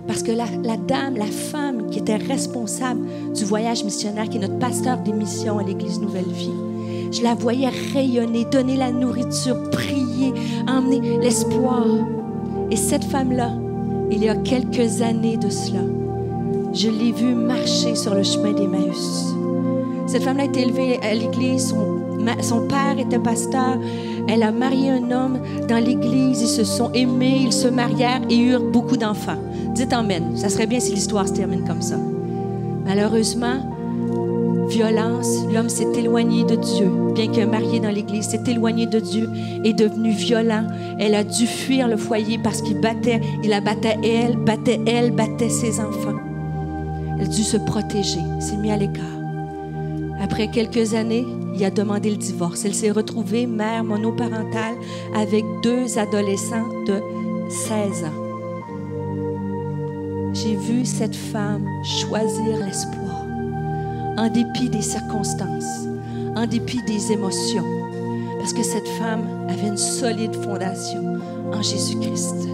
parce que la dame, la femme qui était responsable du voyage missionnaire, qui est notre pasteur des missions à l'Église Nouvelle Vie, je la voyais rayonner, donner la nourriture, prier, emmener l'espoir. Et cette femme-là, il y a quelques années de cela, je l'ai vue marcher sur le chemin d'Emmaüs. Cette femme-là a été élevée à l'église, son père était pasteur, elle a marié un homme dans l'église, ils se sont aimés, ils se marièrent et eurent beaucoup d'enfants. Dites amen, ça serait bien si l'histoire se termine comme ça. Malheureusement, violence, l'homme s'est éloigné de Dieu, bien que marié dans l'église, s'est éloigné de Dieu, est devenu violent. Elle a dû fuir le foyer parce qu'il la battait elle, battait ses enfants. Elle a dû se protéger, s'est mise à l'écart. Après quelques années, il a demandé le divorce. Elle s'est retrouvée mère monoparentale avec 2 adolescents de 16 ans. J'ai vu cette femme choisir l'espoir. En dépit des circonstances, en dépit des émotions, parce que cette femme avait une solide fondation en Jésus-Christ.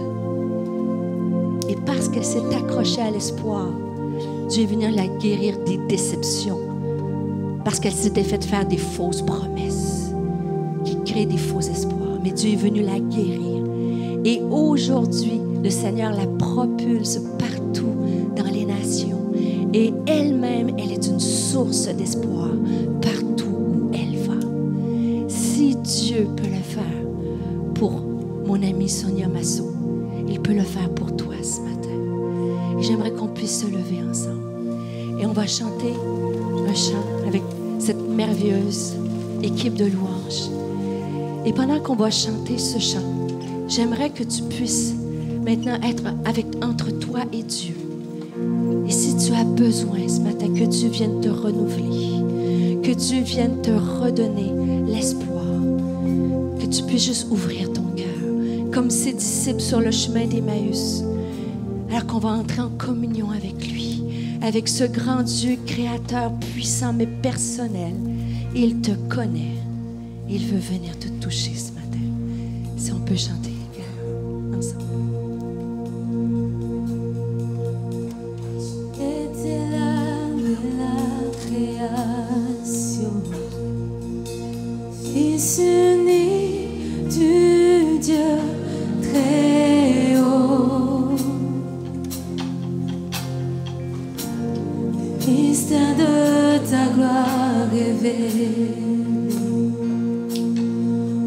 Et parce qu'elle s'est accrochée à l'espoir, Dieu est venu la guérir des déceptions, parce qu'elle s'était fait faire des fausses promesses qui créent des faux espoirs. Mais Dieu est venu la guérir. Et aujourd'hui, le Seigneur la propulse partout dans les nations. Et elle-même, elle est une source d'espoir partout où elle va. Si Dieu peut le faire pour mon amie Sonia Massot, il peut le faire pour toi ce matin. Et j'aimerais qu'on puisse se lever ensemble. Et on va chanter un chant avec cette merveilleuse équipe de louanges. Et pendant qu'on va chanter ce chant, j'aimerais que tu puisses maintenant être entre toi et Dieu. Et si tu as besoin ce matin que Dieu vienne te renouveler, que Dieu vienne te redonner l'espoir, que tu puisses juste ouvrir ton cœur, comme ces disciples sur le chemin d'Emmaüs, Alors qu'on va entrer en communion avec lui, avec ce grand Dieu créateur, puissant mais personnel. Il te connaît. Il veut venir te toucher ce matin. Si on peut chanter ensemble. Était là de la création, Fils unique du Dieu très haut, mystère de ta gloire révélée.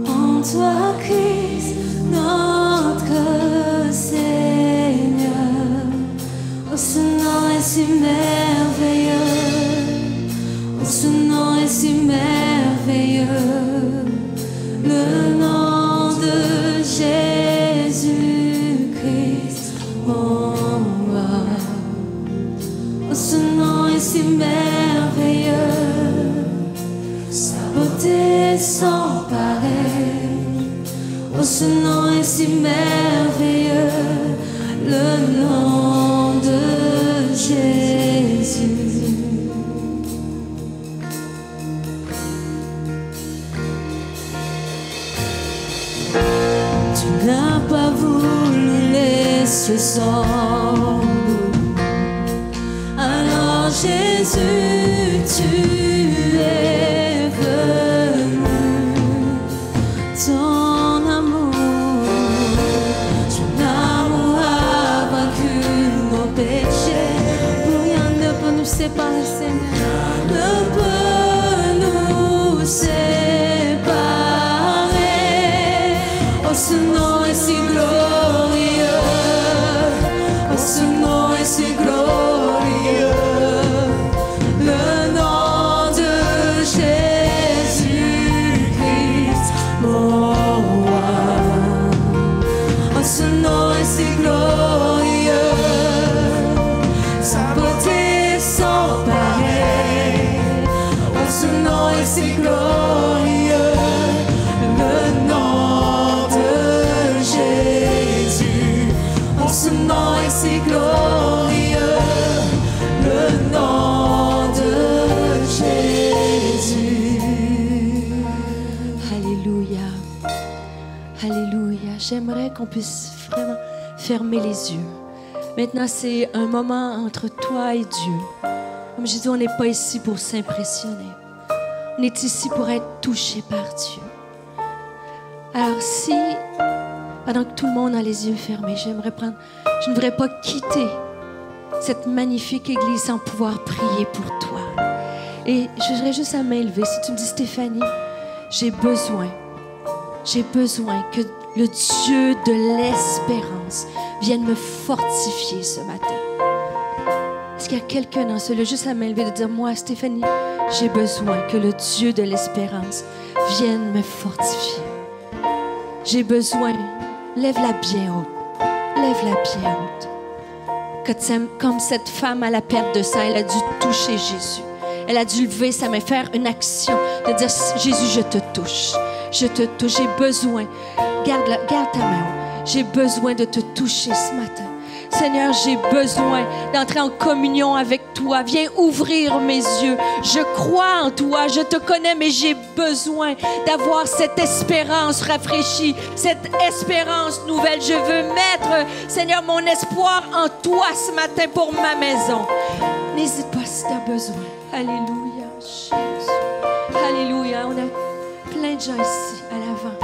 En toi, Christ, notre Seigneur, oh, ce nom est si merveilleux, oh, ce nom est si merveilleux, le nom de Jésus-Christ, mon roi. Oh, ce nom est si merveilleux, sa beauté sans pareil. Oh, ce nom est si merveilleux, le nom de Jésus. Tu n'as pas voulu laisser sans nous. Alors Jésus, tu es venu. Ton amour a vaincu nos péchés. Pour rien ne peut nous séparer, Seigneur. Ne peut nous séparer. Oh, ce nom est si glorieux. Oh, ce nom est si glorieux. Le nom de Jésus-Christ, mon roi. Oh, ce nom est si glorieux. Sa beauté sans pareil. Oh, ce nom est si glorieux. Le nom de Jésus. Oh, ce nom est si glorieux. Le nom de Jésus. Alléluia. Alléluia. J'aimerais qu'on puisse vraiment fermer les yeux. Maintenant, c'est un moment entre toi et Dieu. Comme je dis, on n'est pas ici pour s'impressionner. On est ici pour être touché par Dieu. Alors si, pendant que tout le monde a les yeux fermés, je ne voudrais pas quitter cette magnifique église sans pouvoir prier pour toi. Et je voudrais juste à main levée. Si tu me dis, Stéphanie, j'ai besoin que le Dieu de l'espérance vienne me fortifier ce matin. Est-ce qu'il y a quelqu'un dans ce lieu, juste à main levée, de dire, moi, Stéphanie, j'ai besoin que le Dieu de l'espérance vienne me fortifier. J'ai besoin, lève-la bien haute, lève-la bien haute. Comme cette femme à la perte de sang, elle a dû toucher Jésus. Elle a dû lever sa main, faire une action, de dire, Jésus, je te touche. Je te touche, j'ai besoin. Garde ta main haute. J'ai besoin de te toucher ce matin. Seigneur, j'ai besoin d'entrer en communion avec toi. Viens ouvrir mes yeux. Je crois en toi, je te connais, mais j'ai besoin d'avoir cette espérance rafraîchie, cette espérance nouvelle. Je veux mettre, Seigneur, mon espoir en toi ce matin pour ma maison. N'hésite pas si tu as besoin. Alléluia, Jésus. Alléluia. On a plein de gens ici à l'avant.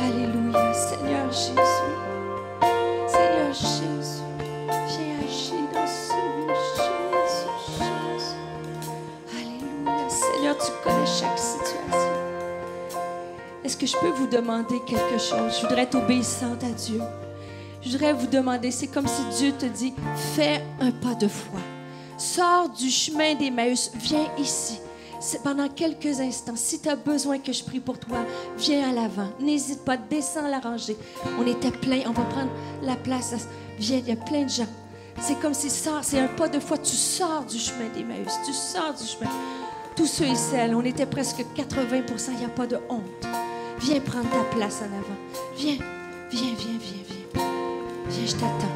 Alléluia, Seigneur Jésus. Seigneur Jésus, viens agir dans ce lieu, Jésus. Alléluia. Seigneur, tu connais chaque situation. Est-ce que je peux vous demander quelque chose? Je voudrais être obéissante à Dieu. Je voudrais vous demander, c'est comme si Dieu te dit, fais un pas de foi. Sors du chemin d'Emmaüs, viens ici. Pendant quelques instants, si tu as besoin que je prie pour toi, viens à l'avant. N'hésite pas, descends la rangée. On était plein, on va prendre la place. Viens, il y a plein de gens. C'est comme si c'est un pas de foi. Tu sors du chemin d'Emmaüs, tu sors du chemin. Tous ceux et celles, on était presque 80%, il n'y a pas de honte. Viens prendre ta place en avant. Viens, viens, viens, viens, viens. Viens, je t'attends.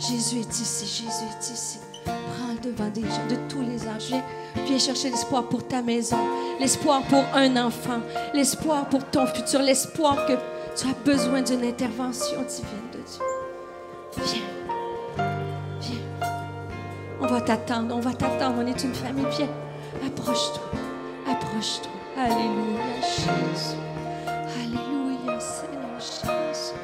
Jésus est ici, Jésus est ici. Prends le devant des gens, de tous les âges. Viens chercher l'espoir pour ta maison, l'espoir pour un enfant, l'espoir pour ton futur, l'espoir que tu as besoin d'une intervention divine de Dieu. Viens, viens. On va t'attendre, on est une famille. Viens, approche-toi, approche-toi. Alléluia, Jésus. Alléluia, Seigneur Jésus.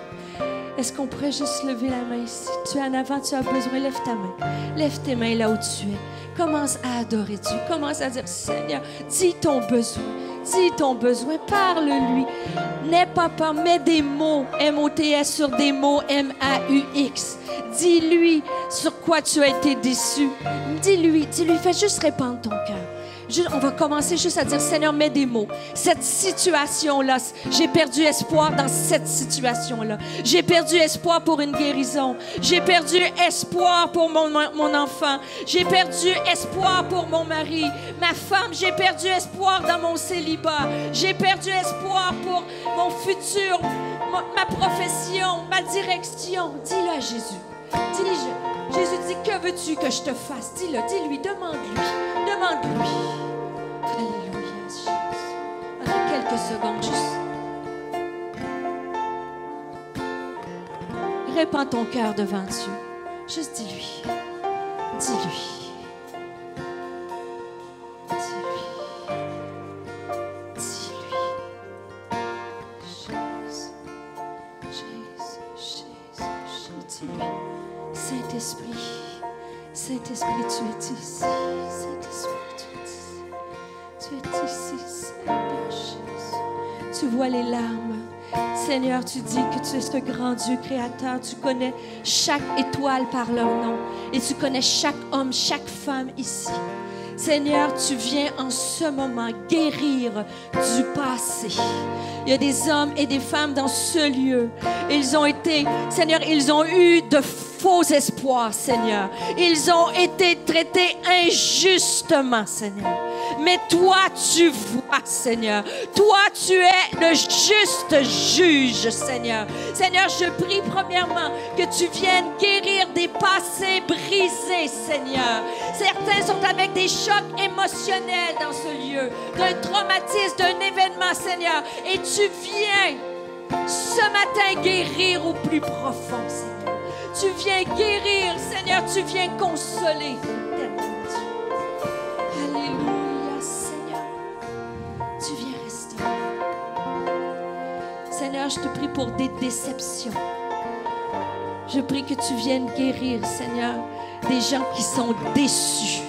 Est-ce qu'on pourrait juste lever la main ici? Tu es en avant, tu as besoin, lève ta main. Lève tes mains là où tu es. Commence à adorer Dieu. Commence à dire, Seigneur, dis ton besoin. Dis ton besoin, parle-lui. N'aie pas peur, mets des mots, M-O-T-S sur des mots, M-A-U-X. Dis-lui sur quoi tu as été déçu. Dis-lui, fais juste répandre ton cœur. On va commencer juste à dire, Seigneur, mets des mots. Cette situation-là, j'ai perdu espoir dans cette situation-là. J'ai perdu espoir pour une guérison. J'ai perdu espoir pour mon enfant. J'ai perdu espoir pour mon mari, ma femme. J'ai perdu espoir dans mon célibat. J'ai perdu espoir pour mon futur, ma profession, ma direction. Dis-le à Jésus. Dis-le. Jésus dit, que veux-tu que je te fasse? Dis-le, dis-lui, demande-lui. Demande-lui. Alléluia, Jésus. Pendant quelques secondes, juste. Répands ton cœur devant Dieu. Juste dis-lui. Dis-lui. Dis-lui. Dis-lui. Jésus. Jésus. Jésus. Dis-lui. Saint-Esprit. Saint-Esprit, tu es ici. Saint-Esprit, tu es ici, Seigneur Jésus. Tu vois les larmes. Seigneur, tu dis que tu es ce grand Dieu créateur. Tu connais chaque étoile par leur nom. Et tu connais chaque homme, chaque femme ici. Seigneur, tu viens en ce moment guérir du passé. Il y a des hommes et des femmes dans ce lieu. Ils ont été, Seigneur, ils ont eu de faux espoirs, Seigneur. Ils ont été traités injustement, Seigneur. Mais toi, tu vois, Seigneur. Toi, tu es le juste juge, Seigneur. Seigneur, je prie premièrement que tu viennes guérir des passés brisés, Seigneur. Certains sont avec des chocs émotionnels dans ce lieu, d'un traumatisme, d'un événement, Seigneur. Et tu viens ce matin guérir au plus profond, Seigneur. Tu viens guérir, Seigneur. Tu viens consoler. Alléluia, Seigneur. Tu viens restaurer. Seigneur, je te prie pour des déceptions. Je prie que tu viennes guérir, Seigneur, des gens qui sont déçus.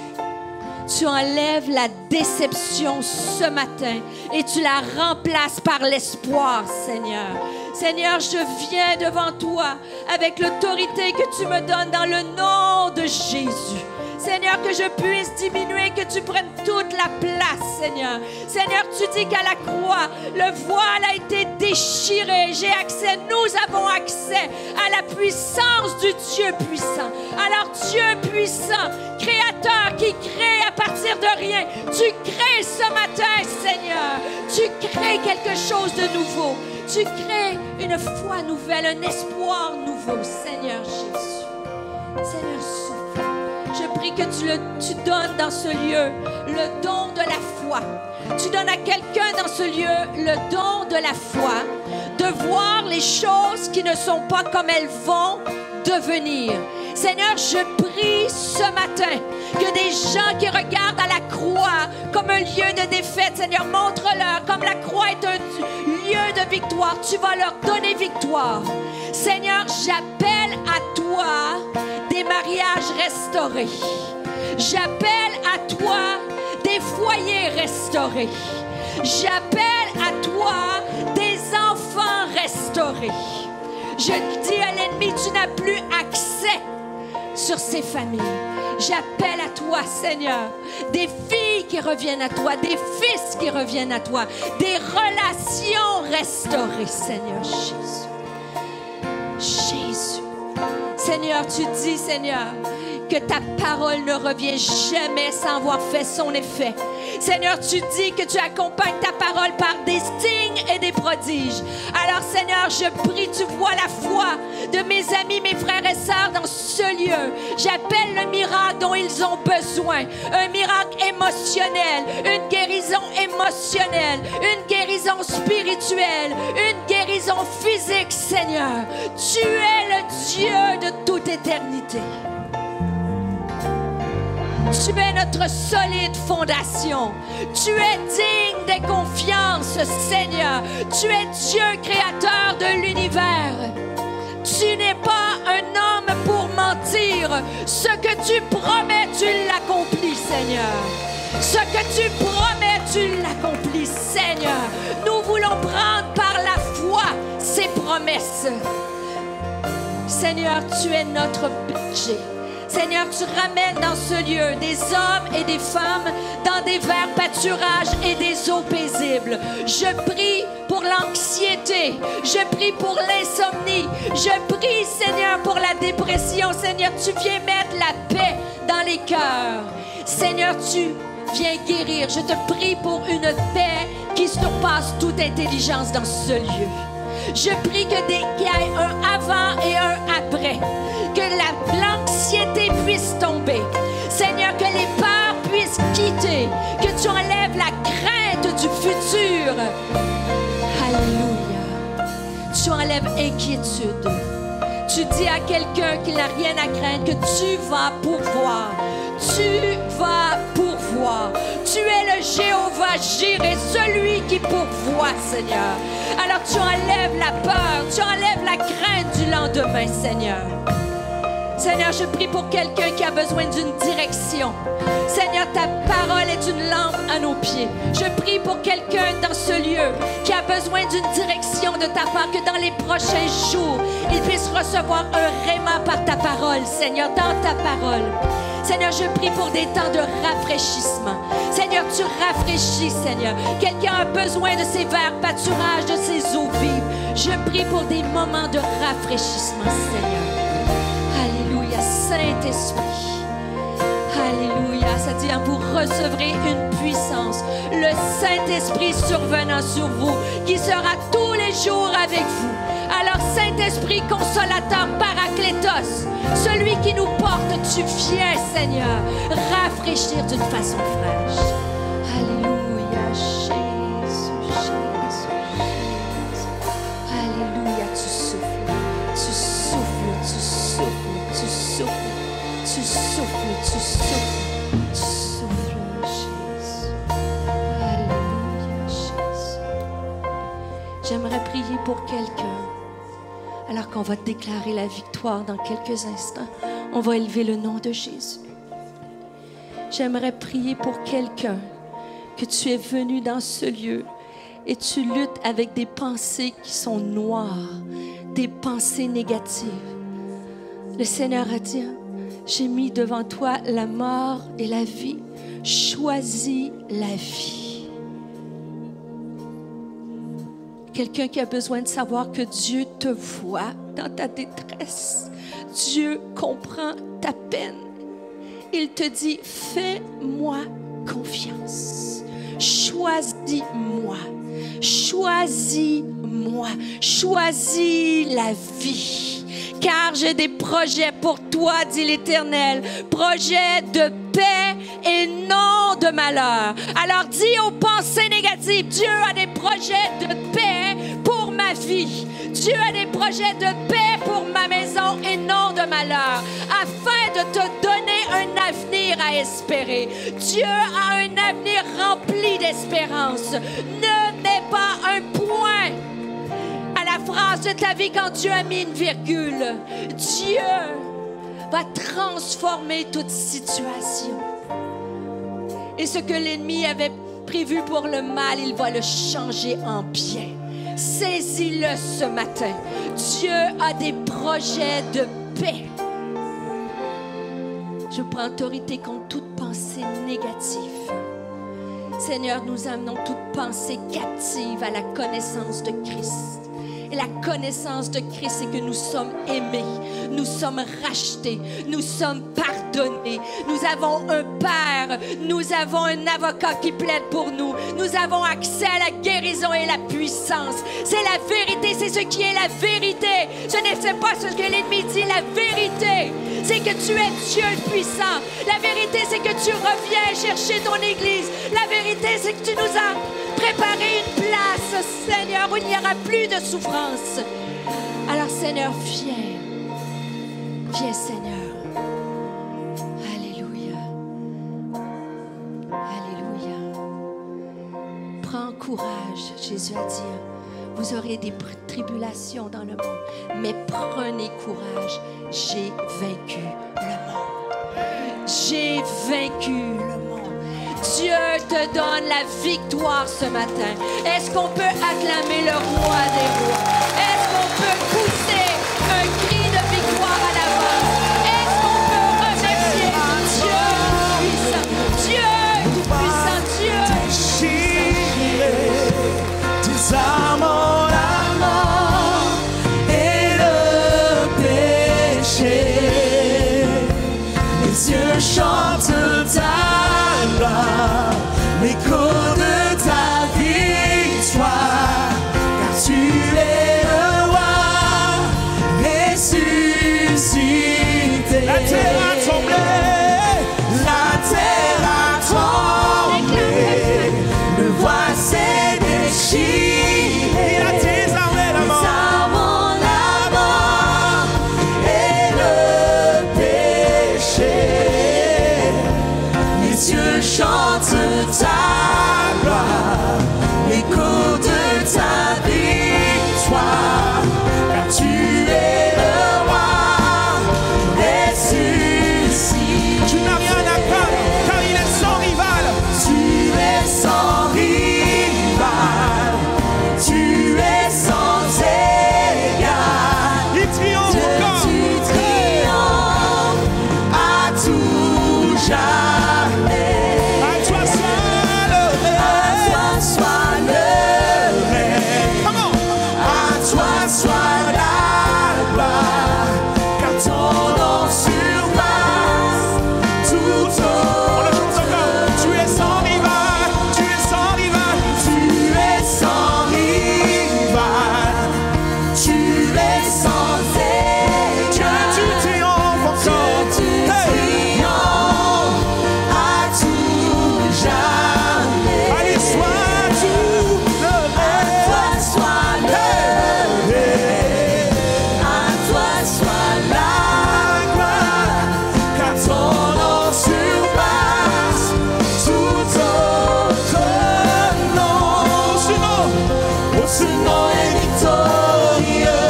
Tu enlèves la déception ce matin et tu la remplaces par l'espoir, Seigneur. Seigneur, je viens devant toi avec l'autorité que tu me donnes dans le nom de Jésus. Seigneur, que je puisse diminuer, que tu prennes toute la place, Seigneur. Seigneur, tu dis qu'à la croix, le voile a été déchiré. J'ai accès, nous avons accès à la puissance du Dieu puissant. Alors, Dieu puissant, créateur qui crée à partir de rien, tu crées ce matin, Seigneur. Tu crées quelque chose de nouveau. Tu crées une foi nouvelle, un espoir nouveau, Seigneur Jésus. Seigneur, souffle. Je prie que tu donnes dans ce lieu le don de la foi. Tu donnes à quelqu'un dans ce lieu le don de la foi, de voir les choses qui ne sont pas comme elles vont devenir. Seigneur, je prie ce matin que des gens qui regardent à la croix comme un lieu de défaite, Seigneur, montre-leur comme la croix est un lieu de victoire. Tu vas leur donner victoire. Seigneur, j'appelle à toi des mariages restaurés. J'appelle à toi des foyers restaurés. J'appelle à toi des enfants restaurés. Je dis à l'ennemi, tu n'as plus accès sur ces familles. J'appelle à toi, Seigneur, des filles qui reviennent à toi, des fils qui reviennent à toi, des relations restaurées, Seigneur Jésus. Jésus. Seigneur, Seigneur, tu dis, Seigneur, que ta parole ne revient jamais sans avoir fait son effet. Seigneur, tu dis que tu accompagnes ta parole par des signes et des prodiges. Alors, Seigneur, je prie, tu vois la foi de mes amis, mes frères et sœurs dans ce lieu. J'appelle le miracle dont ils ont besoin. Un miracle émotionnel, une guérison émotionnelle, une guérison spirituelle, une guérison physique, Seigneur. Tu es le Dieu de toute éternité. Tu es notre solide fondation. Tu es digne de confiance, Seigneur. Tu es Dieu créateur de l'univers. Tu n'es pas un homme pour mentir. Ce que tu promets, tu l'accomplis, Seigneur. Ce que tu promets, tu l'accomplis, Seigneur. Nous voulons prendre par la foi ces promesses. Seigneur, tu es notre berger. Seigneur, tu ramènes dans ce lieu des hommes et des femmes dans des verts pâturages et des eaux paisibles. Je prie pour l'anxiété. Je prie pour l'insomnie. Je prie, Seigneur, pour la dépression. Seigneur, tu viens mettre la paix dans les cœurs. Seigneur, tu viens guérir. Je te prie pour une paix qui surpasse toute intelligence dans ce lieu. Je prie qu'il y ait un avant et un après. Que l'anxiété puisse tomber. Seigneur, que les peurs puissent quitter. Que tu enlèves la crainte du futur. Alléluia. Tu enlèves inquiétude. Tu dis à quelqu'un qu'il n'a rien à craindre, que tu vas pourvoir. Tu vas pourvoir. Tu es le Jéhovah Jireh, celui qui pourvoit, Seigneur. Alors tu enlèves la peur, tu enlèves la crainte du lendemain, Seigneur. Seigneur, je prie pour quelqu'un qui a besoin d'une direction. Seigneur, ta parole est une lampe à nos pieds. Je prie pour quelqu'un dans ce lieu qui a besoin d'une direction de ta part, que dans les prochains jours, il puisse recevoir un réma par ta parole, Seigneur, dans ta parole. Seigneur, je prie pour des temps de rafraîchissement. Seigneur, tu rafraîchis, Seigneur. Quelqu'un a besoin de ces verts pâturages, de ces eaux vives. Je prie pour des moments de rafraîchissement, Seigneur. Alléluia, Saint-Esprit. Alléluia, ça dit, vous recevrez une puissance. Le Saint-Esprit survenant sur vous, qui sera tous les jours avec vous. Alors, Saint-Esprit, consolateur, paraclétos, celui qui nous porte, tu viens, Seigneur, rafraîchir d'une façon fraîche. Alléluia, Jésus, Jésus, Jésus. Alléluia, tu souffles, tu souffles, tu souffles, tu souffles, tu souffles, tu souffles, tu souffles, Jésus. Alléluia, Jésus. J'aimerais prier pour quelqu'un. Alors qu'on va déclarer la victoire dans quelques instants, on va élever le nom de Jésus. J'aimerais prier pour quelqu'un que tu es venu dans ce lieu et tu luttes avec des pensées qui sont noires, des pensées négatives. Le Seigneur a dit, j'ai mis devant toi la mort et la vie. Choisis la vie. Quelqu'un qui a besoin de savoir que Dieu te voit dans ta détresse. Dieu comprend ta peine. Il te dit, fais-moi confiance. Choisis-moi. Choisis-moi. Choisis la vie. Car j'ai des projets pour toi, dit l'Éternel. Projets de paix et non de malheur. Alors dis aux pensées négatives, Dieu a des projets de paix pour ma vie. Dieu a des projets de paix pour ma maison et non de malheur, afin de te donner un avenir à espérer. Dieu a un avenir rempli d'espérance. Ne mets pas un point à la phrase de ta vie quand Dieu a mis une virgule. Dieu va transformer toute situation. Et ce que l'ennemi avait prévu pour le mal, il va le changer en bien. Saisis-le ce matin. Dieu a des projets de paix. Je prends autorité contre toute pensée négative. Seigneur, nous amenons toute pensée captive à la connaissance de Christ. Et la connaissance de Christ, c'est que nous sommes aimés, nous sommes rachetés, nous sommes pardonnés. Nous avons un Père, nous avons un avocat qui plaide pour nous. Nous avons accès à la guérison et la puissance. C'est la vérité, c'est ce qui est la vérité. Ce n'est pas ce que l'ennemi dit, la vérité. C'est que tu es Dieu puissant. La vérité, c'est que tu reviens chercher ton Église. La vérité, c'est que tu nous as préparé une place, Seigneur, où il n'y aura plus de souffrance. Alors, Seigneur, viens. Viens, Seigneur. Alléluia. Alléluia. Prends courage, Jésus a dit. Vous aurez des tribulations dans le monde, mais prenez courage. J'ai vaincu le monde. J'ai vaincu le monde. Dieu te donne la victoire ce matin. Est-ce qu'on peut acclamer le roi des rois? Est-ce qu'on peut pousser un cri de victoire à l'avant? Est-ce qu'on peut remercier Dieu puissant, Dieu puissant, Dieu? Désarmant la mort et le péché, les yeux chantent ta gloire, l'écho de ta victoire, car tu es le roi ressuscité. La terre a tremblé, la terre a tremblé, le voile s'est déchiré. Il a désarmé la mort, et le péché. Les yeux chantent ta gloire, l'écho de ta victoire, car tu es le roi ressuscité. Tu n'as rien à craindre, car il est sans rival. Tu es sans rival, tu es sans égal. Il triomphe encore. Tu triomphes à tout jamais. À toi soit le règne. À toi soit le règne. À toi soit la gloire, car ton nom surpasse tout autre. Tu es sans rival, tu es sans rival, tu es sans rival, tu es sans égal. Tu triomphes encore. Tu triomphes à tout jamais. Allez, sois tout le règne. À toi soit le règne. À toi soit la gloire, car ton nom surpasse tout autre nom. Oh, ce nom est victorieux.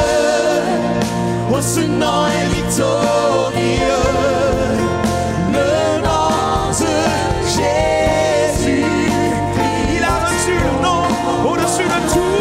Oh, ce nom est victorieux. Le nom de Jésus-Christ. Il a reçu le nom au-dessus de tout.